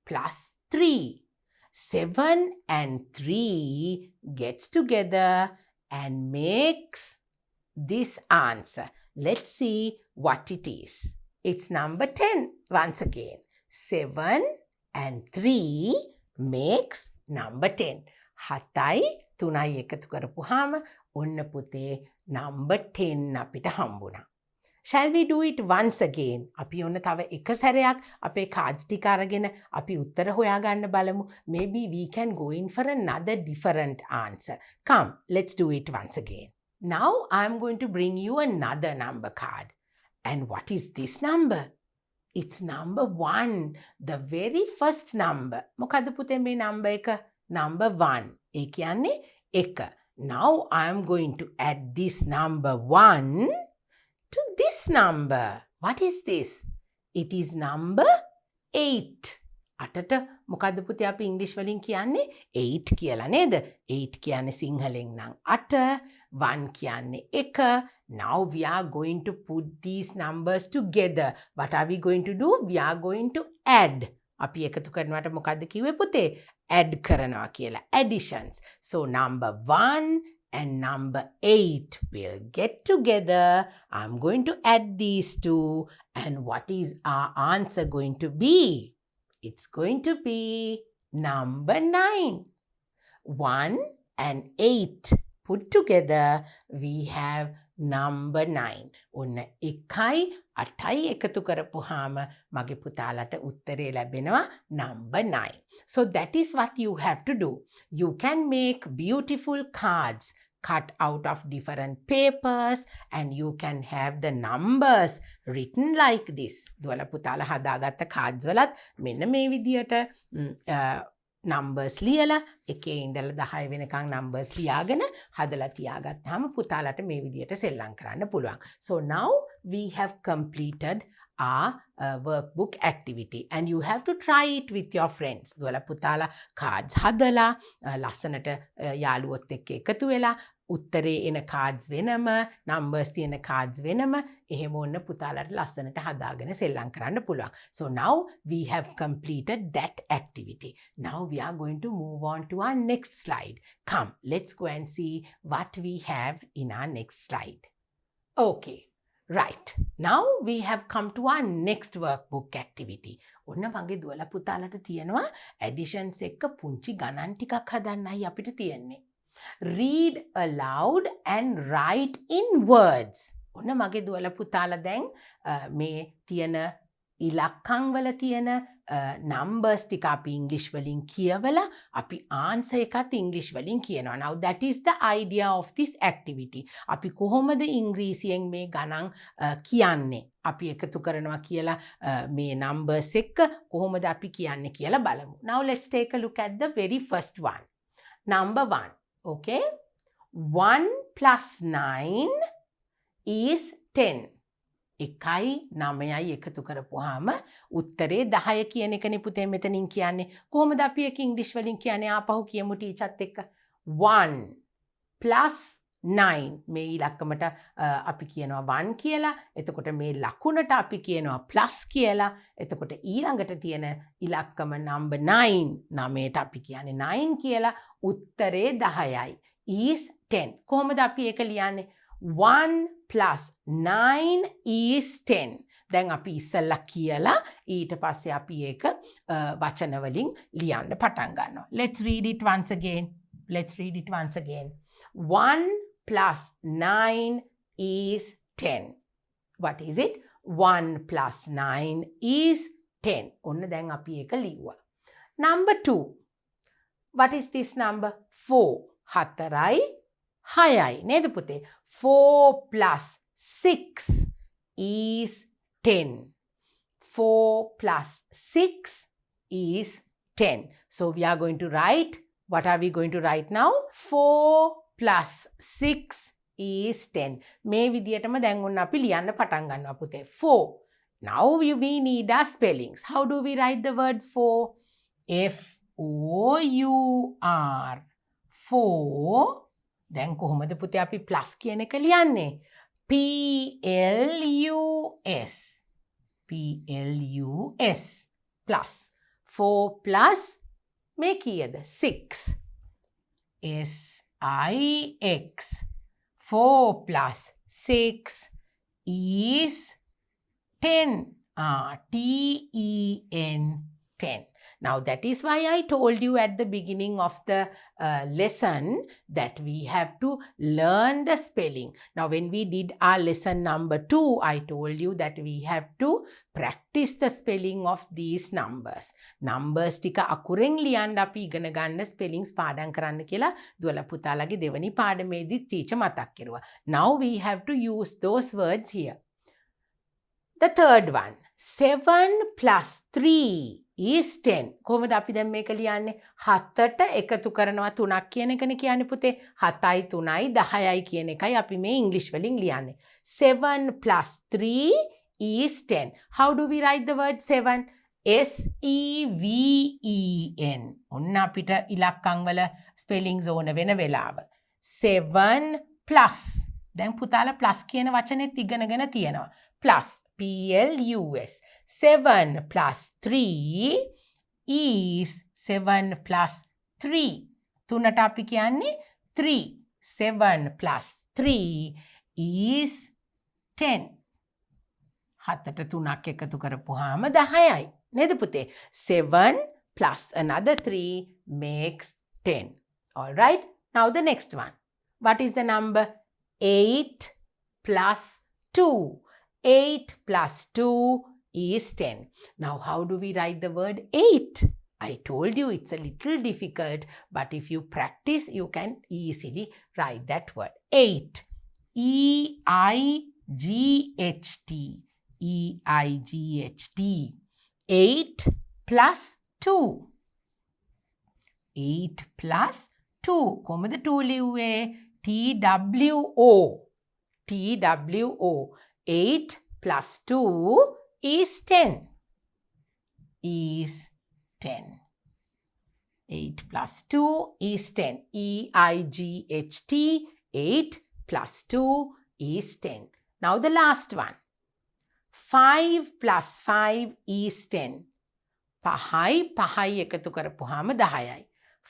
plus 3. 7 and 3 gets together and makes this answer. Let's see what it is. It's number 10 once again. 7 and 3 makes number 10. 7යි 3යි එකතු කරපුවාම ඔන්න පුතේ number 10 අපිට හම්බුණා. Shall we do it once again? අපි ඔන්න තව එක සැරයක් අපේ cards ටික අරගෙන අපි උත්තර හොයාගන්න බලමු. Maybe we can go in for another different answer. Come, let's do it once again. Now I'm going to bring you another number card. And what is this number? It's number 1, the very first number. මොකද්ද පුතේ මේ number එක? Number 1. ඒ කියන්නේ 1. Now I am going to add this number 1 to this number. What is this? It is number 8. අටට මොකද්ද පුතේ අපි ඉංග්‍රීසි වලින් කියන්නේ 8 කියලා නේද? 8 කියන්නේ සිංහලෙන් නම් 8, 1 කියන්නේ 1. Now we are going to put these numbers together. What are we going to do? We are going to add. අපි එකතු කරනවට මොකද්ද කිව්වේ පුතේ? add කරනවා කියලා. additions. So number 1 and number 8 will get together. I'm going to add these two. And what is our answer going to be? It's going to be number 9. 1 and 8 put together, we have number 9. ඔන්න 1යි 8යි එකතු කරපුවාම මගේ පුතාලට උත්තරේ ලැබෙනවා number 9. So that is what you have to do. You can make beautiful cards cut out of different papers and you can have the numbers written like this. දුවල පුතාලා හදාගත්ත cards වලත් මෙන්න මේ විදියට numbers ලියලා එකේ ඉඳලා 10 වෙනකන් numbers ලියාගෙන හදලා තියාගත්තාම පුතාලට මේ විදියට සෙල්ලම් කරන්න පුළුවන්. So now we have completed our workbook activity and you have to try it with your friends. දුවලා පුතාලා cards හදලා ලස්සනට යාළුවොත් එක්ක එකතු වෙලා උත්තරේ එන cards වෙනම numbers තියෙන cards වෙනම එහෙම ඔන්න පුතාලට ලස්සනට හදාගෙන සෙල්ලම් කරන්න පුළුවන්. So now we have completed that activity. Now we are going to move on to our next slide. Come, let's go and see what we have in our next slide. Okay. Right. Now we have come to our next workbook activity. ඔන්න මගේ දුවලා පුතාලට තියෙනවා additions එක්ක පුංචි ගණන් ටිකක් හදන්නයි අපිට තියෙන්නේ. Read aloud and write in words. ඔන්න මගේ දුවලා පුතාලා දැන් මේ තියෙන ඉලක්කම් වල තියෙන numbers ටික අපි ඉංග්‍රීසි වලින් කියවලා අපි answer එකත් ඉංග්‍රීසි වලින් කියනවා. Now that is the idea of this activity. අපි කොහොමද ඉංග්‍රීසියෙන් මේ ගණන් කියන්නේ? අපි එකතු කරනවා කියලා මේ numbers එක්ක කොහොමද අපි කියන්නේ කියලා බලමු. Now let's take a look at the very first one. Number 1. Okay? 1 plus 9 is 10. 1යි 9යි එකතු කරපුවාම උත්තරේ 10 කියන එකනේ පුතේ මෙතනින් කියන්නේ. කොහොමද අපි ඒක ඉංග්‍රීසි වලින් කියන්නේ? ආපහු කියමු ටීචර්ත් එක්ක. 1 plus 9 මේ ඉලක්කමට අපි කියනවා 1 කියලා. එතකොට මේ ලකුණට අපි කියනවා plus කියලා. එතකොට ඊළඟට තියෙන ඉලක්කම number 9 9ට අපි කියන්නේ 9 කියලා. උත්තරේ 10යි. is 10. කොහොමද අපි ඒක ලියන්නේ? 1 plus 9 is 10. දැන් අපි ඉස්සල්ලා කියලා ඊට පස්සේ අපි ඒක වචන වලින් ලියන්න පටන් ගන්නවා. Let's read it once again. Let's read it once again. 1 plus 9 is 10. What is it? 1 plus 9 is 10. ඔන්න දැන් අපි ඒක ලිව්වා. Number 2. What is this number? 4. 4යි 6යි නේද පුතේ? 4 plus 6 is 10. 4 plus 6 is 10. So we are going to write, what are we going to write now? 4 plus 6 is 10. මේ විදියටම දැන් ඔන්න අපි ලියන්න පටන් ගන්නවා පුතේ. 4. Now we need our spellings. How do we write the word 4? F-O-U-R. 4. දැන් කොහොමද පුතේ අපි plus කියන එක ලියන්නේ? P-L-U-S. P-L-U-S. Plus. 4 plus මේ කීයද? 6. S-I-X. 4 plus 6 is 10. T-E-N. 10. Now that is why I told you at the beginning of the lesson that we have to learn the spelling. Now when we did our lesson number 2, I told you that we have to practice the spelling of these numbers. Numbers tika අකුරෙන් ලියන්න අපි ඉගෙන ගන්න spellings පාඩම් කරන්න කියලා දුවලා පුතාලගේ දෙවනි පාඩමේදී teacher මතක් කරුවා. Now we have to use those words here. The third one. 7 plus 3 is 10. කොහොමද අපි දැන් මේක ලියන්නේ? 7ට එකතු කරනවා 3ක් කියන එකනේ කියන්නේ පුතේ. 7යි 3යි 10යි කියන එකයි අපි මේ ඉංග්‍රීසි වලින් ලියන්නේ. 7 plus 3 is 10. How do we write the word 7? S-E-V-E-N. ඔන්න අපිට ඉලක්කම් වල ස්පෙලිංස් ඕන වෙන වෙලාව. 7 plus. දැන් පුතාලා plus කියන වචනේත් ඉගෙනගෙන තියෙනවා. Plus. P-L-U-S. 7 plus 3 is 7 plus 3. තුනට අපි කියන්නේ 3. 7 plus 3 is 10. 7ට 3ක් එකතු කරපුවාම 10යි. නේද පුතේ? 7 plus another 3 makes 10. All right. Now the next one. What is the number? 8 plus 2. 8 plus 2 is 10. Now, how do we write the word 8? I told you it's a little difficult, but if you practice, you can easily write that word. 8. E-I-G-H-T. E-I-G-H-T. 8 plus 2. 8 plus 2. කොහොමද 2 ලිව්වේ? T-W-O. T-W-O. 8 plus 2 is 10. Is 10. 8 plus 2 is 10. E-I-G-H-T. 8 plus 2 is 10. Now the last one. 5 plus 5 is 10. පහයි එකතු කරපුවාම 10යි.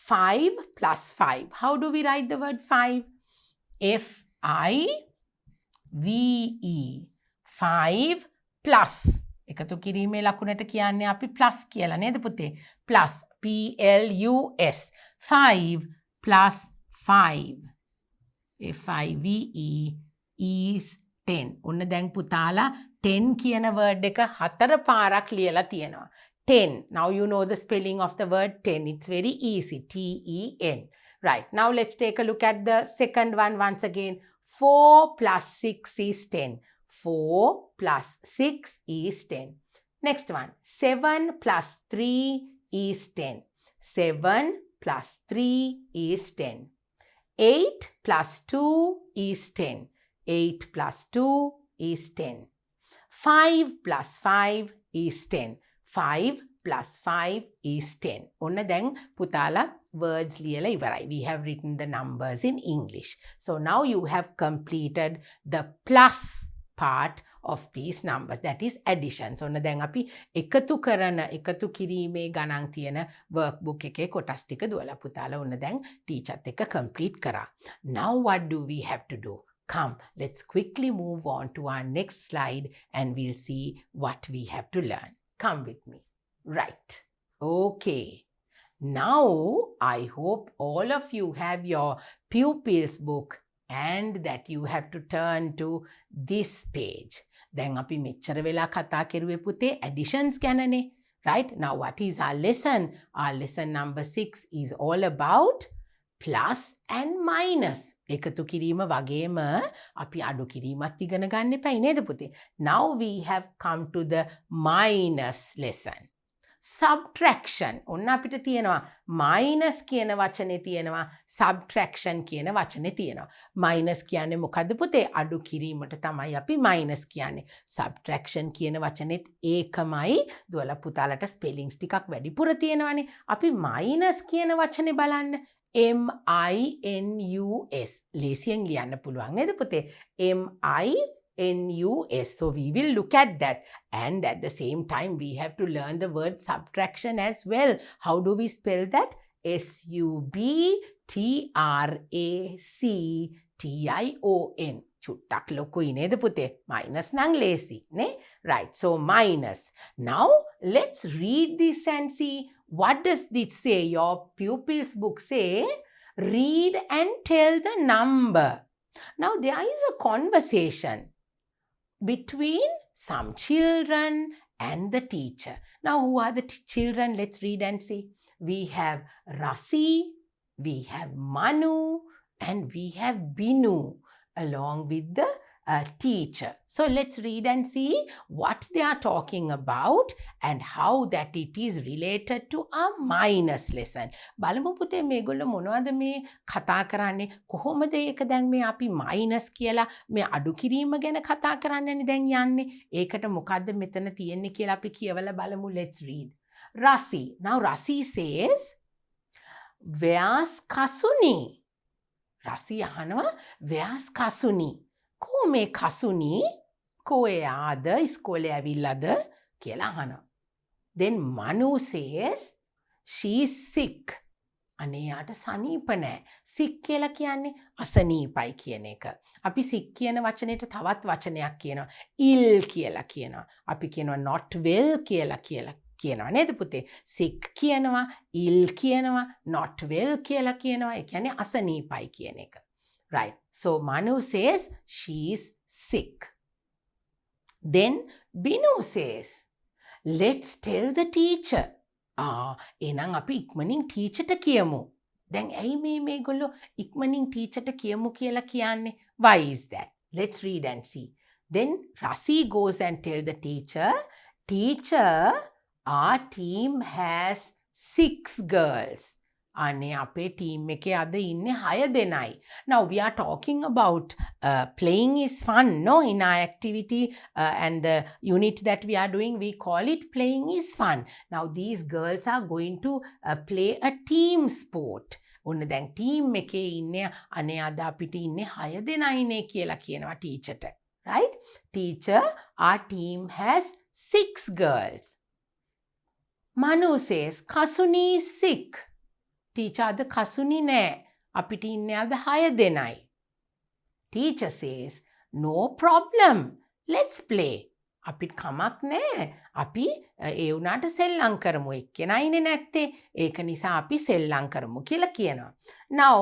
5 plus 5. How do we write the word 5? F-I-V-E. 5 plus. එකතු කිරීමේ ලකුණට කියන්නේ අපි plus කියලා නේද පුතේ? Plus. P-L-U-S. 5 plus 5. F-I-V-E is 10. ඔන්න දැන් පුතාලා 10 කියන word එක 4 පාරක් ලියලා තියෙනවා. 10. Now you know the spelling of the word 10. It's very easy. T-E-N. Right. Now let's take a look at the second one once again. 4 plus 6 is 10. 4 plus 6 is 10. Next one. 7 plus 3 is 10. 7 plus 3 is 10. 8 plus 2 is 10. 8 plus 2 is 10. 5 plus 5 is 10. 5 plus 5 is 10. ඔන්න දැන් පුතාලා words ලියලා ඉවරයි. We have written the numbers in English. So now you have completed the plus part of these numbers. That is addition. So ඔන්න දැන් අපි එකතු කිරීමේ ගණන් තියෙන workbook එකේ කොටස් ටික දුවලා පුතාලා ඔන්න දැන් ටීචර්ත් එක්ක complete කරා. Now what do we have to do? Come, let's quickly move on to our next slide and we'll see what we have to learn. Come with me. Right. Okay. Now, I hope all of you have your pupils book and that you have to turn to this page. දැන් අපි මෙච්චර වෙලා කතා කරුවේ පුතේ additions ගැනනේ. Right? Now, what is our lesson? Our lesson number 6 is all about plus and minus. එකතු කිරීම වගේම අපි අඩු කිරීමත් ඉගෙන ගන්න එපයි නේද පුතේ? Now we have come to the minus lesson. Subtraction. ඔන්න අපිට තියෙනවා minus කියන වචනේ තියෙනවා, subtraction කියන වචනේ තියෙනවා. minus කියන්නේ මොකද්ද පුතේ? අඩු කිරීමට තමයි අපි minus කියන්නේ. subtraction කියන වචනේත් ඒකමයි. දුවලා පුතාලට spellings ටිකක් වැඩිපුර තියෙනවානේ. අපි minus කියන වචනේ බලන්න. M-I-N-U-S. ලේසියෙන් ලියන්න පුළුවන් නේද පුතේ? M-I-N-U-S. So we will look at that. And at the same time, we have to learn the word subtraction as well. How do we spell that? S-U-B-T-R-A-C-T-I-O-N. චුට්ටක් ලොකුයි නේද පුතේ? minus නම් ලේසි නේ? Right. So minus. Now let's read this and see. What does this say? Your pupils book say, read and tell the number. Now there is a conversation between some children and the teacher. Now who are the children? Let's read and see. We have Rasi, we have Manu, and we have Binu, along with the teacher. So let's read and see what they are talking about and how that it is related to a minus lesson. බලමු පුතේ මේගොල්ලෝ මොනවද මේ කතා කරන්නේ කොහොමද ඒක දැන් මේ අපි minus කියලා මේ අඩු කිරීම ගැන කතා කරන්නනේ දැන් යන්නේ. ඒකට මොකද්ද මෙතන තියෙන්නේ කියලා අපි කියවලා බලමු. Let's read. Rasi. Now Rasi says Where's Kasuni? Rasi අහනවා Where's Kasuni? කෝ මේ කසුනි කෝ එයාද ඉස්කෝලේ ඇවිල්ලාද කියලා අහනවා. Then Manu says she's sick. අනේ යාට සනීප නැහැ. sick කියලා කියන්නේ අසනීපයි කියන එක. අපි sick කියන වචනේට තවත් වචනයක් කියනවා. ill කියලා කියනවා. අපි කියනවා not well කියලා කියනවා නේද පුතේ? sick කියනවා, ill කියනවා, not well කියලා කියනවා. ඒ කියන්නේ අසනීපයි කියන එක. Right. So Manu says she's sick. Then Binu says, let's tell the teacher. එහෙනම් අපි ඉක්මනින් ටීචර්ට කියමු. දැන් ඇයි මේගොල්ලෝ ඉක්මනින් ටීචර්ට කියමු කියලා කියන්නේ? Why is that? Let's read and see. Then Rasi goes and tell the teacher, teacher, our team has 6 girls. අනේ අපේ ටීම් එකේ අද ඉන්නේ 6 දෙනයි. Now we are talking about playing is fun, no? In our activity and the unit that we are doing, we call it playing is fun. Now these girls are going to play a team sport. ඔන්න දැන් team එකේ ඉන්නේ අනේ අද අපිට ඉන්නේ 6 දෙනයිනේ කියලා කියනවා ටීචර්ට. Right? Teacher, our team has 6 girls. Manu says, Kasuni is sick. Teacher අද කසුනි නෑ. අපිට ඉන්නේ අද 6 දෙනයි. Teacher says, no problem. Let's play. අපිට කමක් නෑ. අපි ඒ උනාට සෙල්ලම් කරමු. එක්කෙනයිනේ නැත්තේ. ඒක නිසා අපි සෙල්ලම් කරමු කියලා කියනවා. Now,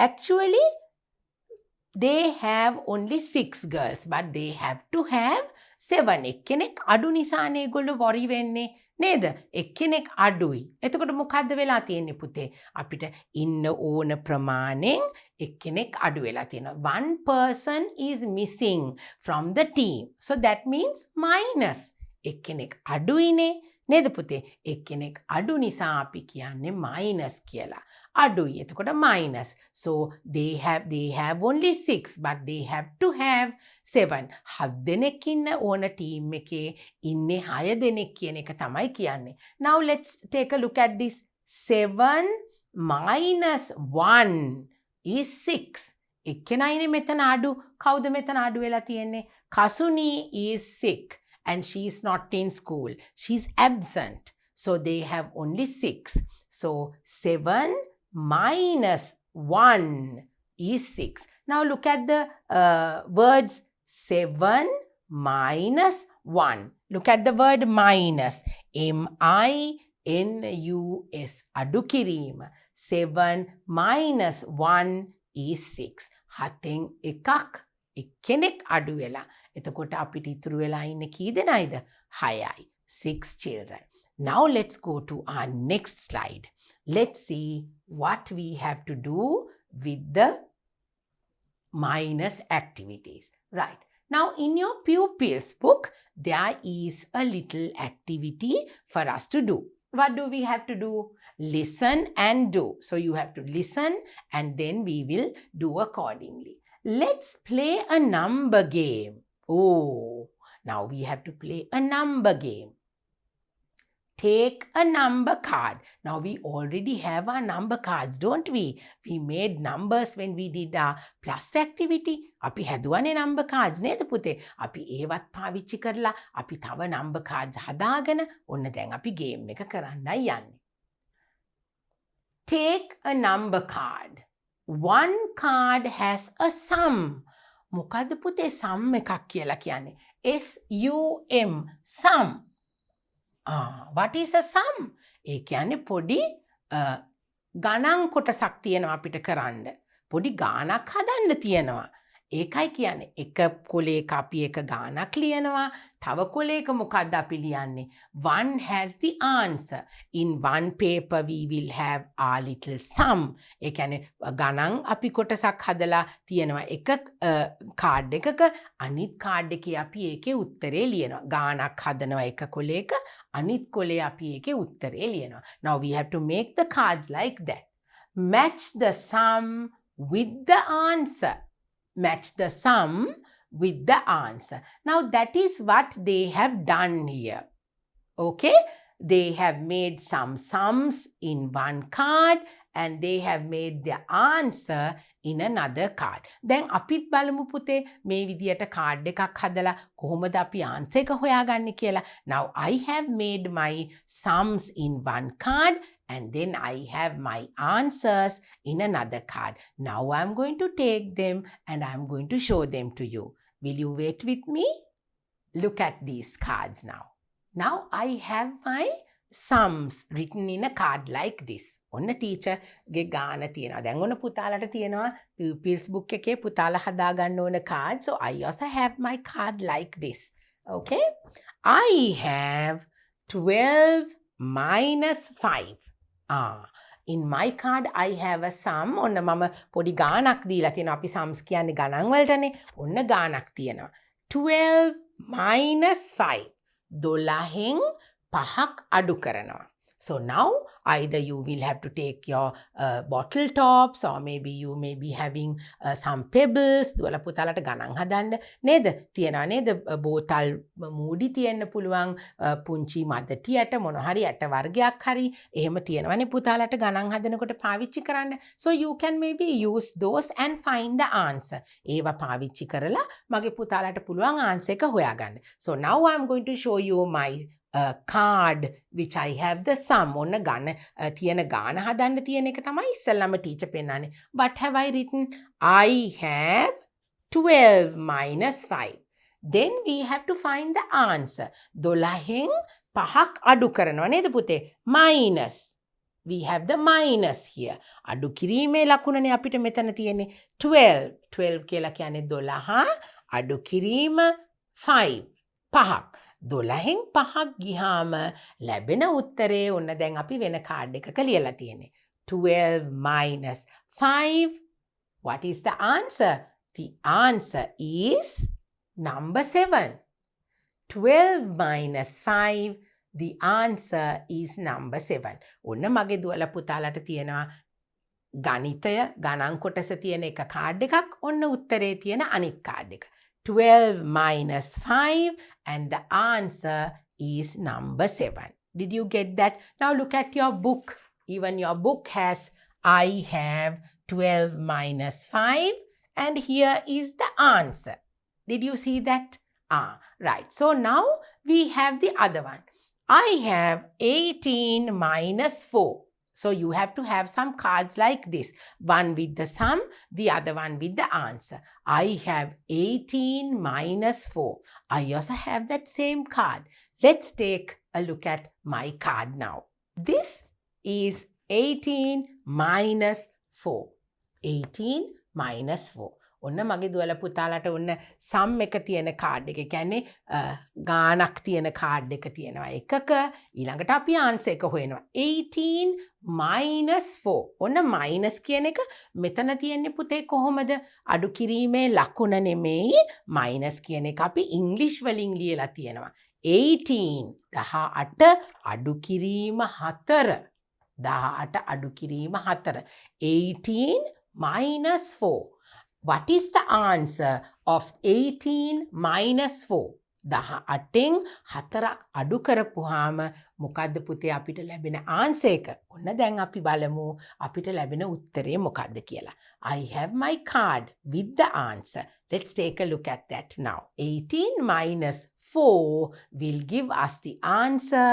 actually, they have only 6 girls, but they have to have 7. එක්කෙනෙක් අඩු නිසානේ ඒගොල්ලෝ worry වෙන්නේ. නේද? එක්කෙනෙක් අඩුයි. එතකොට මොකද්ද වෙලා තියෙන්නේ පුතේ? අපිට ඉන්න ඕන ප්‍රමාණයෙන් එක්කෙනෙක් අඩු වෙලා තියෙනවා. One person is missing from the team. So that means minus. එක්කෙනෙක් අඩුයිනේ. නේද පුතේ? එක්කෙනෙක් අඩු නිසා අපි කියන්නේ minus කියලා. අඩුයි. එතකොට minus. So they have only 6 but they have to have 7. 7 දෙනෙක් ඉන්න ඕන ටීම් එකේ ඉන්නේ 6 දෙනෙක් කියන එක තමයි කියන්නේ. Now let's take a look at this. 7 minus 1 is 6. එක්කෙනයිනේ මෙතන අඩු. කවුද මෙතන අඩු වෙලා තියෙන්නේ? Kasuni is sick. And she is not in school. She's absent. So they have only 6. So 7 minus 1 is 6. Now look at the words 7 minus 1. Look at the word minus. M-I-N-U-S. Adu kirima. 7 minus 1 is 6. Haten ekak. එක්කෙනෙක් අඩු වෙලා. එතකොට අපිට ඉතුරු වෙලා ඉන්නේ කී දෙනයිද? 6යි. 6 children. Now let's go to our next slide. Let's see what we have to do with the minus activities. Right. Now in your pupils book, there is a little activity for us to do. What do we have to do? Listen and do. So you have to listen and then we will do accordingly. Let's play a number game. Oh, now we have to play a number game. Take a number card. Now we already have our number cards, don't we? We made numbers when we did our plus activity. අපි හැදුවනේ number cards නේද පුතේ? අපි ඒවත් පාවිච්චි කරලා අපි තව number cards හදාගෙන ඔන්න දැන් අපි game එක කරන්නයි යන්නේ. Take a number card. One card has a sum. මොකද්ද පුතේ sum එකක් කියලා කියන්නේ? S-U-M. Sum. What is a sum? ඒ කියන්නේ පොඩි ගණන් කොටසක් තියෙනවා අපිට කරන්න. පොඩි ගාණක් හදන්න තියෙනවා. ඒකයි කියන්නේ එක කොලේක අපි එක ගානක් ලියනවා තව කොලේක මොකක්ද අපි ලියන්නේ one has the answer in one paper we will have our little sum ඒ කියන්නේ ගණන් අපි කොටසක් හදලා තියෙනවා එක කාඩ් එකක අනිත් කාඩ් එකේ අපි ඒකේ උත්තරේ ලියනවා ගානක් හදනවා එක කොලේක අනිත් කොලේ අපි ඒකේ උත්තරේ ලියනවා now we have to make the cards like that match the sum with the answer match the sum with the answer. Now that is what they have done here. Okay? They have made some sums in one card and they have made the answer in another card. දැන් අපිත් බලමු පුතේ මේ විදියට card එකක් හදලා කොහොමද අපි answer එක හොයාගන්නේ කියලා. Now I have made my sums in one card and then I have my answers in another card. Now I'm going to take them and I'm going to show them to you. Will you wait with me? Look at these cards now. Now I have my sums written in a card like this. ඔන්න teacher ගේ ගාන තියෙනවා. දැන් ඔන්න පුතාලට තියෙනවා pupils book එකේ පුතාලා හදා ගන්න ඕන card. So I also have my card like this. Okay? I have 12 minus 5. In my card I have a sum. ඔන්න මම පොඩි ගානක් දීලා තියෙනවා. අපි sums කියන්නේ ගණන් වලටනේ. ඔන්න ගානක් තියෙනවා. 12 minus 5. 12න් 5ක් අඩු කරනවා. So now either you will have to take your bottle tops or maybe you may be having some pebbles. දුවලා පුතාලට ගණන් හදන්න නේද? තියනවා නේද? බෝතල් මූඩි තියෙන්න පුළුවන් පුංචි මදටියට මොන හරි ඇට වර්ගයක් හරි එහෙම තියෙනවනේ පුතාලට ගණන් හදනකොට පාවිච්චි කරන්න. So you can maybe use those and find the answer. ඒවා පාවිච්චි කරලා මගේ පුතාලට පුළුවන් answer එක හොයාගන්න. So now I'm going to show you my card which I have the sum ඔන්න ගණ තියෙන ගාන හදන්න තියෙන එක තමයි ඉස්සෙල්ලාම ටීචර් පෙන්නන්නේ. What have I written? I have 12 minus 5. Then we have to find the answer. 12න් 5ක් අඩු කරනවා නේද පුතේ? Minus. We have the minus here. අඩු කිරීමේ ලකුණනේ අපිට මෙතන තියෙන්නේ 12. 12 කියලා කියන්නේ 12 අඩු කිරීම 5. 5ක්. 12න් 5ක් ගියාම ලැබෙන උත්තරේ ඔන්න දැන් අපි වෙන කාඩ් එකක ලියලා තියෙන්නේ 12 minus 5 what is the answer the answer is number 7 12 minus 5 the answer is number 7 ඔන්න මගේ දුවලා පුතාලට තියෙනවා ගණිතය ගණන් කොටස තියෙන එක කාඩ් එකක් ඔන්න උත්තරේ තියෙන අනිත් කාඩ් එක 12 minus 5 and the answer is number 7. Did you get that? Now look at your book. Even your book has I have 12 minus 5 and here is the answer. Did you see that? Right. So now we have the other one. I have 18 minus 4. So you have to have some cards like this. One with the sum, the other one with the answer. I have 18 minus 4. I also have that same card. Let's take a look at my card now. This is 18 minus 4. 18 minus 4. ඔන්න මගේ දුවලා පුතාලට ඔන්න සම් එක තියෙන card එක කියන්නේ ගානක් තියෙන කාඩ් එක තියෙනවා එකක ඊළඟට අපි ආන්සර් එක හොයනවා 18 minus 4 ඔන්න minus කියන එක මෙතන තියෙන්නේ පුතේ කොහොමද අඩු කිරීමේ ලකුණ නෙමෙයි minus කියන එක අපි ඉංග්‍රීසි වලින් ලියලා තියෙනවා 18 18 අඩු කිරීම 4 18 අඩු කිරීම 4 18 minus 4 What is the answer of 18 minus 4? 18න් 4ක් අඩු කරපුවාම මොකද්ද පුතේ අපිට ලැබෙන ආන්සර් එක? ඔන්න දැන් අපි බලමු අපිට ලැබෙන උත්තරේ මොකද්ද කියලා. I have my card with the answer. Let's take a look at that now. 18 minus 4 will give us the answer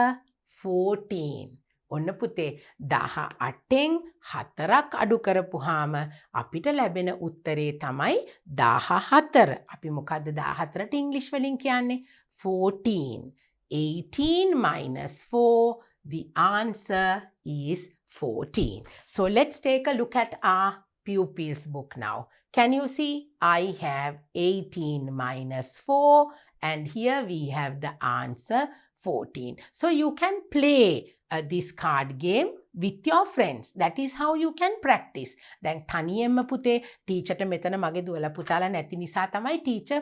14. ඔන්න පුතේ 18න් 4ක් අඩු කරපුවාම අපිට ලැබෙන උත්තරේ තමයි 14. අපි මොකද්ද 14ට ඉංග්‍රීසි වලින් කියන්නේ 14. 18 minus 4 the answer is 14. So let's take a look at our pupils book now. Can you see? I have 18 minus 4 and here we have the answer 14. So you can play this card game with your friends. That is how you can practice. දැන් තනියෙන්ම පුතේ ටීචර්ට මෙතන මගේ දුවලා පුතාලා නැති නිසා තමයි teacher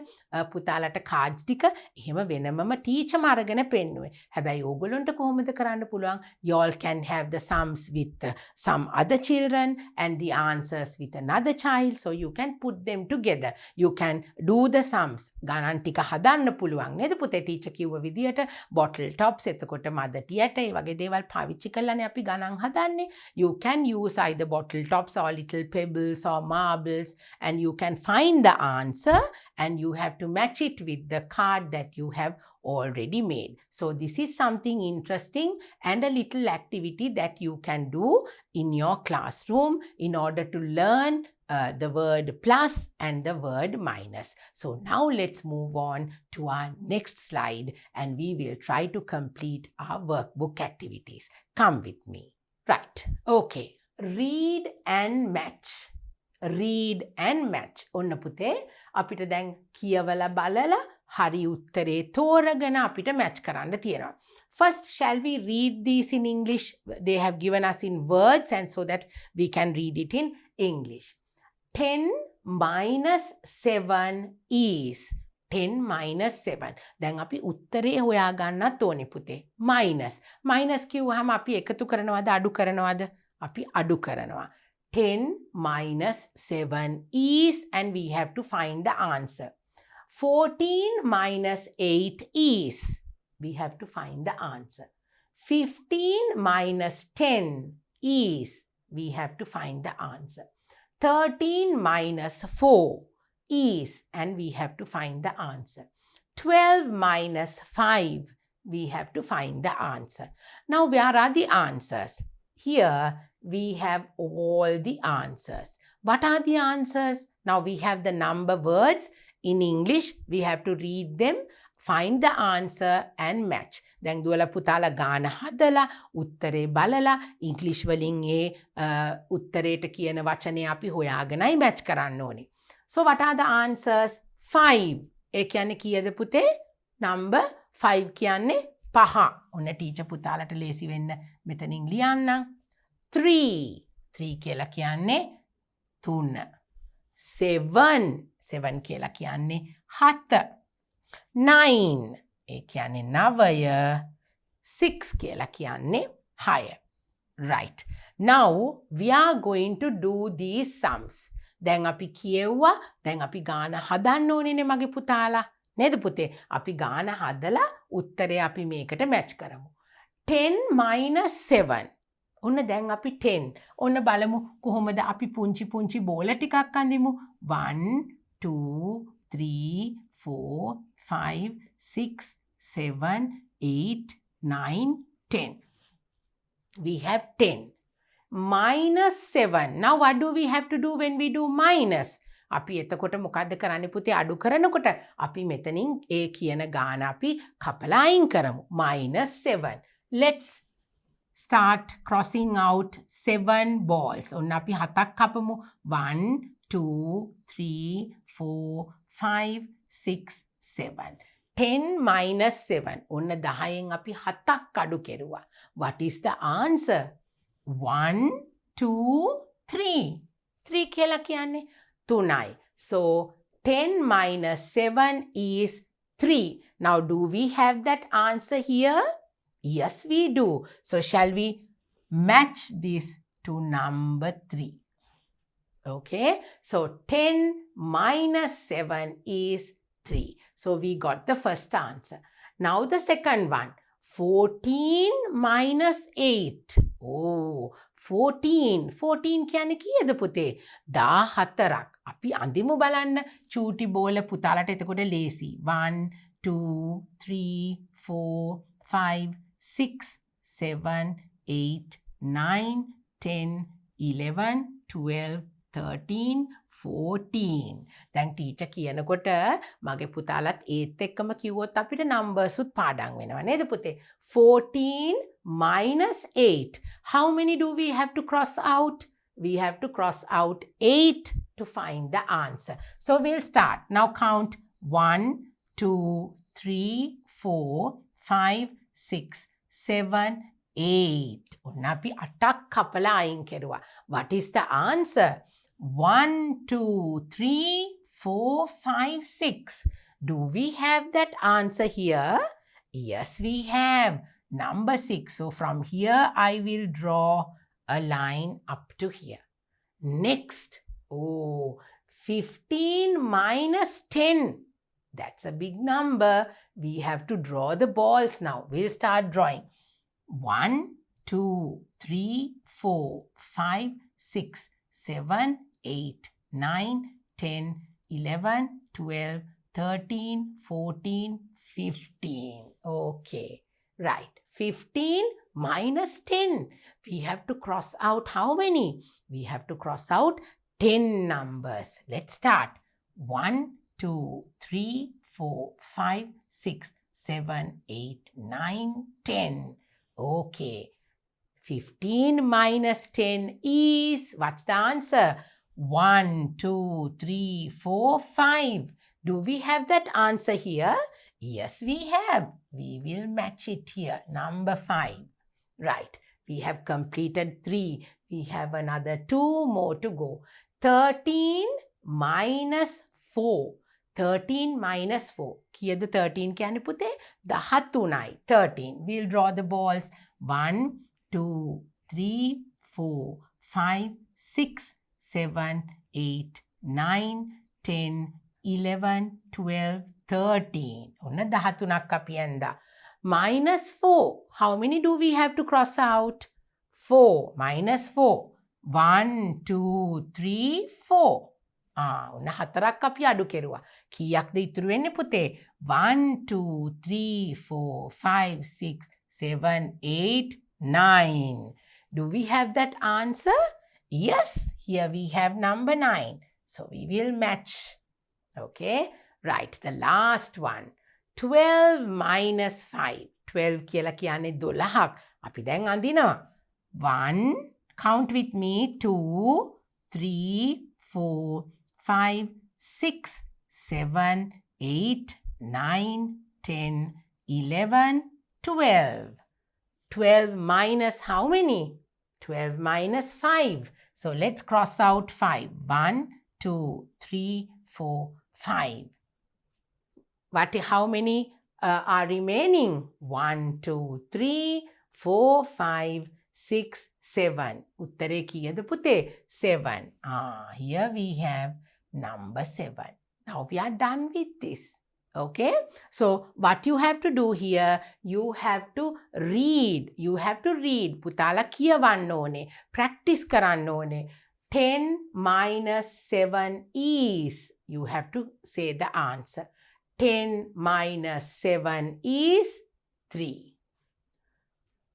පුතාලට කාඩ්ස් ටික එහෙම වෙනමම ටීචර්ම අරගෙන පෙන්නුවේ. හැබැයි ඕගොල්ලන්ට කොහොමද කරන්න පුළුවන්? You all can have the sums with some other children and the answers with another child. So you can put them together. You can do the sums. ගණන් ටික හදන්න පුළුවන් නේද පුතේ? ටීචර් කිව්ව විදියට bottle tops එතකොට mother ටියට ඒ වගේ දේවල් පාවිච්චි කරලානේ අපි ගණන් හදන්නේ. You can use either bottle tops or little pebbles or marbles and you can find the answer and you have to match it with the card that you have already made. So this is something interesting and a little activity that you can do in your classroom in order to learn the word plus and the word minus. So now let's move on to our next slide and we will try to complete our workbook activities. Come with me. Right. Okay. Read and match. Read and match. ඔන්න පුතේ අපිට දැන් කියවලා බලලා හරි උත්තරේ තෝරගෙන අපිට match කරන්න තියෙනවා. First, shall we read these in English? They have given us in words and so that we can read it in English. 10 minus 7 is 10 minus 7. දැන් අපි උත්තරේ හොයාගන්නත් ඕනේ පුතේ. minus කිව්වහම අපි එකතු කරනවද අඩු කරනවද? අපි අඩු කරනවා. 10 minus 7 is and we have to find the answer. 14 minus 8 is. We have to find the answer. 15 minus 10 is. We have to find the answer. 13 minus 4 is and we have to find the answer. 12 minus 5, we have to find the answer. Now where are the answers? Here we have all the answers. What are the answers? Now we have the number words in English. We have to read them, find the answer and match. දැන් දුවලා පුතාලා ගාන හදලා උත්තරේ බලලා ඉංග්‍රීසි වලින් ඒ උත්තරේට කියන වචනේ අපි හොයාගෙනයි match කරන්න ඕනේ. So what are the answers? 5. ඒ කියන්නේ කීයද පුතේ? Number 5 කියන්නේ 5. ඔන්න ටීචර් පුතාලට ලේසි වෙන්න මෙතනින් ලියන්නම්. 3. 3 කියලා කියන්නේ 3. 7. 7 කියලා කියන්නේ 7. 9. ඒ කියන්නේ 9. 6 කියලා කියන්නේ 6. Right. Now we are going to do these sums. දැන් අපි කියෙව්වා දැන් අපි ගාන හදන්න ඕනේනේ මගේ පුතාලා. නේද පුතේ? අපි ගාන හදලා උත්තරේ අපි මේකට මැච් කරමු. 10 minus 7. ඔන්න දැන් අපි 10. ඔන්න බලමු කොහොමද අපි පුංචි බෝල ටිකක් අඳිමු. 1 2 3 4 5 6 7 8 9 10. We have 10. Minus 7. Now what do we have to do when we do minus? අපි එතකොට මොකද්ද කරන්නේ පුතේ? අඩු කරනකොට අපි මෙතනින් ඒ කියන ගාන අපි කපලා අයින් කරමු. Minus 7. Let's start crossing out 7 balls. ඔන්න අපි 7ක් කපමු. 1 2 3 4 5 6 7. 10 minus 7. ඔන්න 10න් අපි 7ක් අඩු කෙරුවා. What is the answer? 1 2 3. 3 කියලා කියන්නේ 3යි. So 10 minus 7 is 3. Now do we have that answer here? Yes, we do. So shall we match this to number 3? Okay. So 10 minus 7 is 3. So we got the first answer. Now the second one. 14 minus 8. Oh, 14. 14 කියන්නේ කීයද පුතේ? 14ක්. අපි අඳිමු බලන්න. චූටි බෝල පුතාලට එතකොට ලේසි. 1 2 3 4 5 6 7 8 9 10 11 12 13 14. දැන් ටීචර් කියනකොට මගේ පුතාලත් ඒත් එක්කම කිව්වොත් අපිට නම්බර්ස් උත් පාඩම් වෙනවා නේද පුතේ? 14 minus 8. How many do we have to cross out? we have to cross out 8 to find the answer. So we'll start. Now count 1, 2, 3, 4, 5, 6, 7, 8. ඔන්න අපි 8ක් කපලා අයින් කෙරුවා. What is the answer? 1, 2, 3, 4, 5, 6. Do we have that answer here? Yes, we have. Number 6. So from here, I will draw a line up to here. Next, 15 minus 10. That's a big number. We have to draw the balls now. We'll start drawing. 1, 2, 3, 4, 5, 6, 7, 8, 9, 10, 11, 12, 13, 14, 15. Okay, right. 15 minus 10. We have to cross out how many? We have to cross out 10 numbers. Let's start. 1, 2, 3, 4, 5, 6, 7, 8, 9, 10. Okay. 15 minus 10 is, what's the answer? 1, 2, 3, 4, 5. Do we have that answer here? Yes, we have. We will match it here. Number 5. Right. We have completed 3. We have another 2 more to go. 13 minus 4. 13 minus 4. Kiyada 13 කියන්නේ පුතේ? 13යි. 13. We'll draw the balls. 1, 2, 3, 4, 5, 6, 7, 8, 9, 10, 11, 12, 13. ඔන්න 13ක් අපි ඇන්දා. Minus 4. How many do we have to cross out? 4. Minus 4. 1, 2, 3, 4. ඔන්න 4ක් අපි අඩු කෙරුවා. කීයක්ද ඉතුරු වෙන්නේ පුතේ? 1, 2, 3, 4, 5, 6, 7, 8, 9. Do we have that answer? Yes, here we have number 9. So we will match. Okay, right. The last one. 12 minus 5. 12 කියලා කියන්නේ 12ක්. අපි දැන් අඳිනවා. 1, count with me. 2, 3, 4, 5, 6, 7, 8, 9, 10, 11, 12. 12 minus how many? 12 minus 5. So let's cross out 5. 1, 2, 3, 4, 5. How many are remaining? 1, 2, 3, 4, 5, 6, 7. උත්තරේ කීයද පුතේ? 7. Here we have number 7. Now we are done with this. Okay, so what you have to do here, you have to read. You have to read. පුතාලා කියවන්න ඕනේ. Practice කරන්න ඕනේ. 10 minus 7 is. You have to say the answer. 10 minus 7 is 3.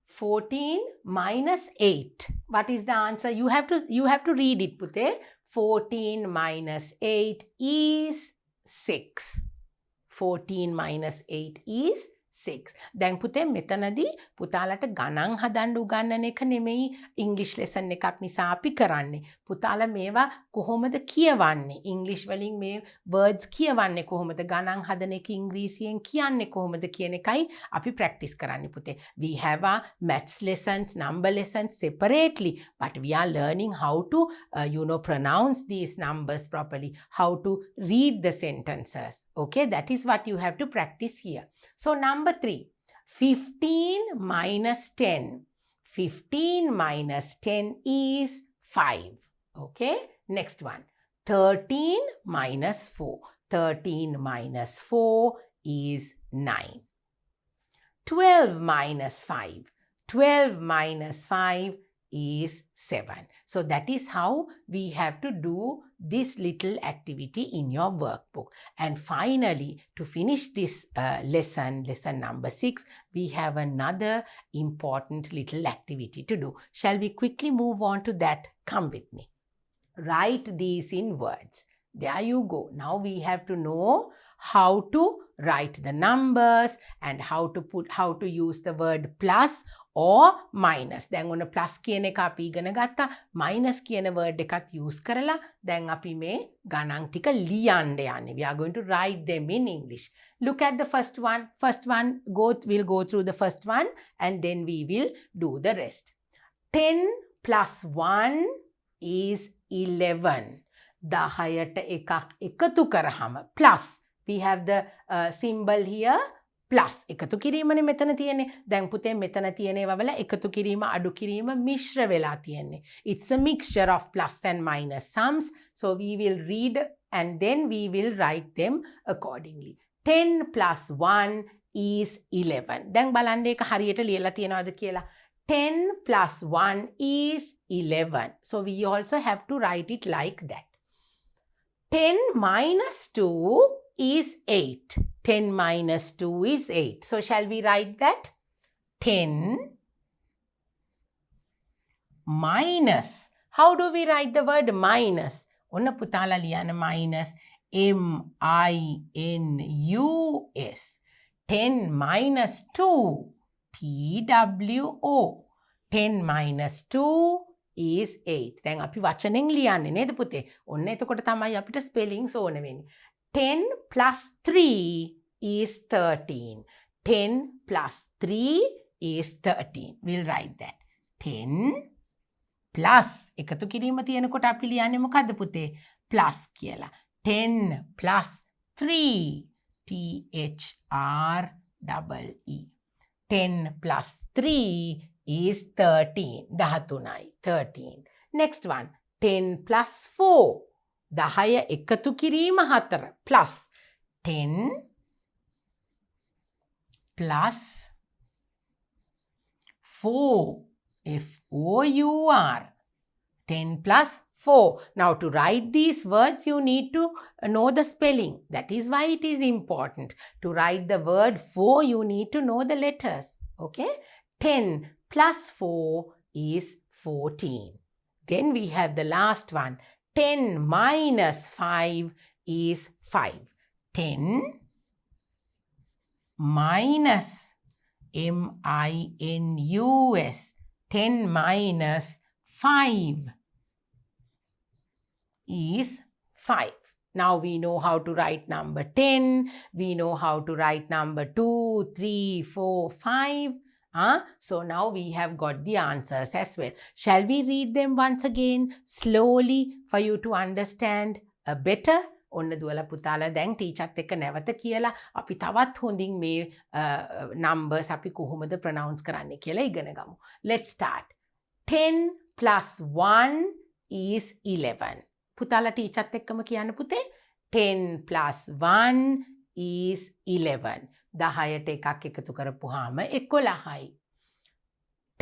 14 minus 8. What is the answer? You have to read it, Pute. 14 minus 8 is 6. 14 minus 8 is 6. දැන් පුතේ මෙතනදී පුතාලට ගණන් හදන්න උගන්නන එක නෙමෙයි ඉංග්‍රීසි ලෙසන් එකක් නිසා අපි කරන්නේ. පුතාලා මේවා කොහොමද කියවන්නේ? ඉංග්‍රීසි වලින් මේ words කියවන්නේ කොහොමද? ගණන් හදන එක ඉංග්‍රීසියෙන් කියන්නේ කොහොමද කියන එකයි අපි practice කරන්නේ පුතේ. We have our maths lessons, number lessons separately, but we are learning how to pronounce these numbers properly, how to read the sentences. Okay, that is what you have to practice here. So number 3, 15 minus 10. 15 minus 10 is 5. Okay, next one. 13 minus 4. 13 minus 4 is 9. 12 minus 5. 12 minus 5 is 7. So that is how we have to do this little activity in your workbook. And finally, to finish this lesson number 6, we have another important little activity to do. Shall we quickly move on to that? Come with me. Write these in words. There you go. Now we have to know how to write the numbers and how to use the word plus or minus. දැන් ඔන්න plus කියන එක අපි ඉගෙන ගත්තා. minus කියන word එකත් use කරලා දැන් අපි මේ ගණන් ටික ලියන්න යන්නේ. We are going to write them in English. Look at the first one. First one, we'll go through the first one and then we will do the rest. 10 plus 1 is 11. 10ට එකක් එකතු කරාම plus. We have the symbol here. plus එකතු කිරීමනේ මෙතන තියෙන්නේ. දැන් පුතේ මෙතන තියෙන ඒවා වල එකතු කිරීම අඩු කිරීම මිශ්‍ර වෙලා තියෙන්නේ. It's a mixture of plus and minus sums. So we will read and then we will write them accordingly. 10 plus 1 is 11. දැන් බලන්න ඒක හරියට ලියලා තියනවද කියලා. 10 plus 1 is 11. So we also have to write it like that. 10 minus 2 is 8. 10 minus 2 is 8. So shall we write that? 10 minus. How do we write the word minus? Onna putala liyana minus. M-I-N-U-S. 10 minus 2. T-W-O. 10 minus 2 is 8. දැන් අපි වචනෙන් ලියන්නේ නේද පුතේ? ඔන්න එතකොට තමයි අපිට ස්පෙලිංස් ඕන වෙන්නේ. 10 plus 3 is 13. 10 plus 3 is 13. We'll write that. 10 plus එකතු කිරීම තියෙනකොට අපි ලියන්නේ මොකද්ද පුතේ? plus කියලා. 10 plus 3. T-H-R-E-E. 10 plus 3 is 13. 13යි. 13. Next one. 10 plus 4. 10 එකතු කිරීම 4 plus 10 plus 4. F-O-U-R. 10 plus 4. Now to write these words you need to know the spelling. That is why it is important. To write the word 4 you need to know the letters. Okay? 10 plus 4 is 14. Then we have the last one. 10 minus 5 is 5. 10 minus M-I-N-U-S. 10 minus 5 is 5. Now we know how to write number 10. We know how to write number 2, 3, 4, 5. So now we have got the answers as well. Shall we read them once again slowly for you to understand better? ඔන්න දුවලා පුතාලා දැන් ටීචර්ත් එක්ක නැවත කියලා අපි තවත් හොඳින් මේ numbers අපි කොහොමද pronounce කරන්නේ කියලා ඉගෙන ගමු. Let's start. 10 plus 1 is 11. පුතාලා ටීචර්ත් එක්කම කියන්න පුතේ. 10 plus 1 is 11. 10ට එකක් එකතු කරපුවාම 11යි.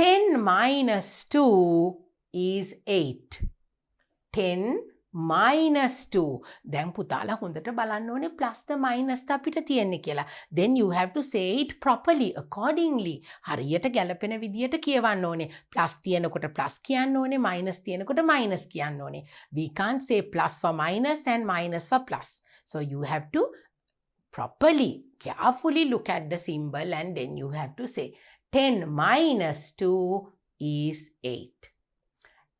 10 minus 2 is 8. 10 minus 2. දැන් පුතාලා හොඳට බලන්න ඕනේ plus the minus ද අපිට තියෙන්නේ කියලා. Then you have to say it properly, accordingly. හරියට ගැලපෙන විදියට කියවන්න ඕනේ. plus තියෙනකොට plus කියන්න ඕනේ, minus තියෙනකොට minus කියන්න ඕනේ. We can't say plus for minus and minus for plus. So you have to properly, carefully look at the symbol and then you have to say 10 minus 2 is 8.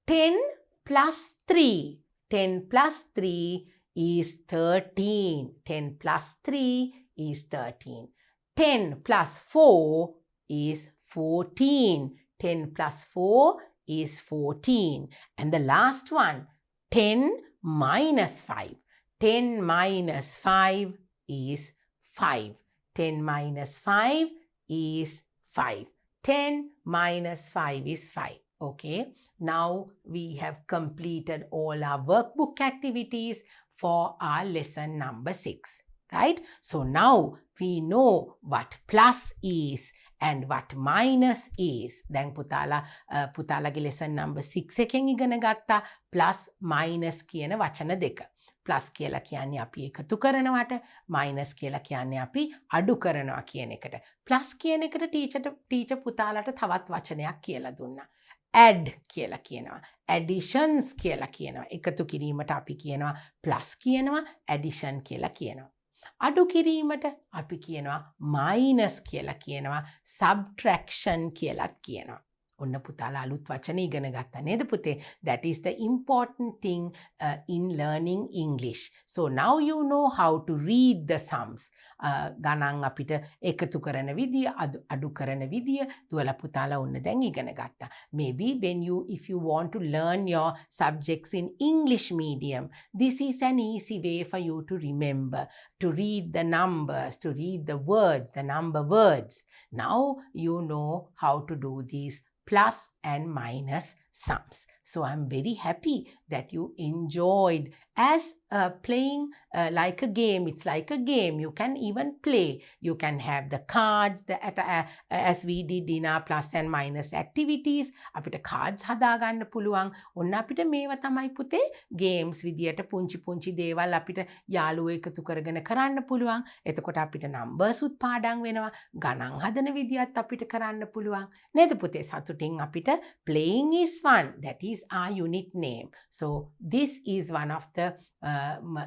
10 plus 3. 10 plus 3 is 13. 10 plus 3 is 13. 10 plus 4 is 14. 10 plus 4 is 14. And the last one, 10 minus 5. 10 minus 5 is 5. 10 minus 5 is 5. 10 minus 5 is 5. Okay, now we have completed all our workbook activities for our lesson number 6, right? So now we know what plus is and what minus is. Then පුතාලගේ lesson number 6 එකෙන් ඉගෙන ගත්තා plus minus කියන වචන දෙක. plus කියලා කියන්නේ අපි එකතු කරනවට, minus කියලා කියන්නේ අපි අඩු කරනවා කියන එකට. plus කියන එකට ටීචර් පුතාලට තවත් වචනයක් කියලා දුන්නා. add කියලා කියනවා. additions කියලා කියනවා. එකතු කිරීමට අපි කියනවා plus කියනවා, addition කියලා කියනවා. අඩු කිරීමට අපි කියනවා minus කියලා කියනවා, subtraction කියලාත් කියනවා. ඔන්න පුතාලා අලුත් වචන ඉගෙන ගත්තා නේද පුතේ? That is the important thing in learning English. So now you know how to read the sums. ගණන් අපිට එකතු කරන විදිය, අඩු කරන විදිය දුවලා පුතාලා ඔන්න දැන් ඉගෙන ගත්තා. Maybe if you want to learn your subjects in English medium, this is an easy way for you to remember, to read the numbers, to read the words, the number words. Now you know how to do these plus and minus sums. So I'm very happy that you enjoyed as playing like a game. It's like a game. You can even play. You can have the cards as we did in our plus and minus activities. අපිට cards හදාගන්න පුළුවන්. ඔන්න අපිට මේවා තමයි පුතේ games විදියට පුංචි දේවල් අපිට යාළුවෝ එකතු කරගෙන කරන්න පුළුවන්. එතකොට අපිට numbers උත් පාඩම් වෙනවා. ගණන් හදන විදියත් අපිට කරන්න පුළුවන්. නේද පුතේ? සතුටින් අපිට playing is fun. That is our unit name. So this is one of the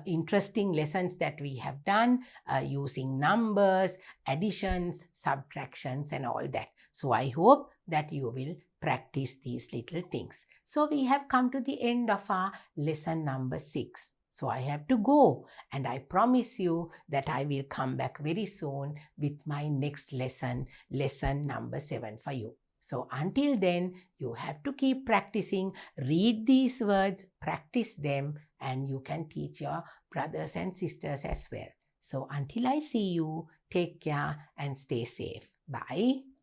interesting lessons that we have done using numbers, additions, subtractions and all that. So I hope that you will practice these little things. So we have come to the end of our lesson number 6. So I have to go, and I promise you that I will come back very soon with my next lesson, lesson number 7 for you. So until then, you have to keep practicing, read these words, practice them, and you can teach your brothers and sisters as well. So until I see you, take care and stay safe. Bye.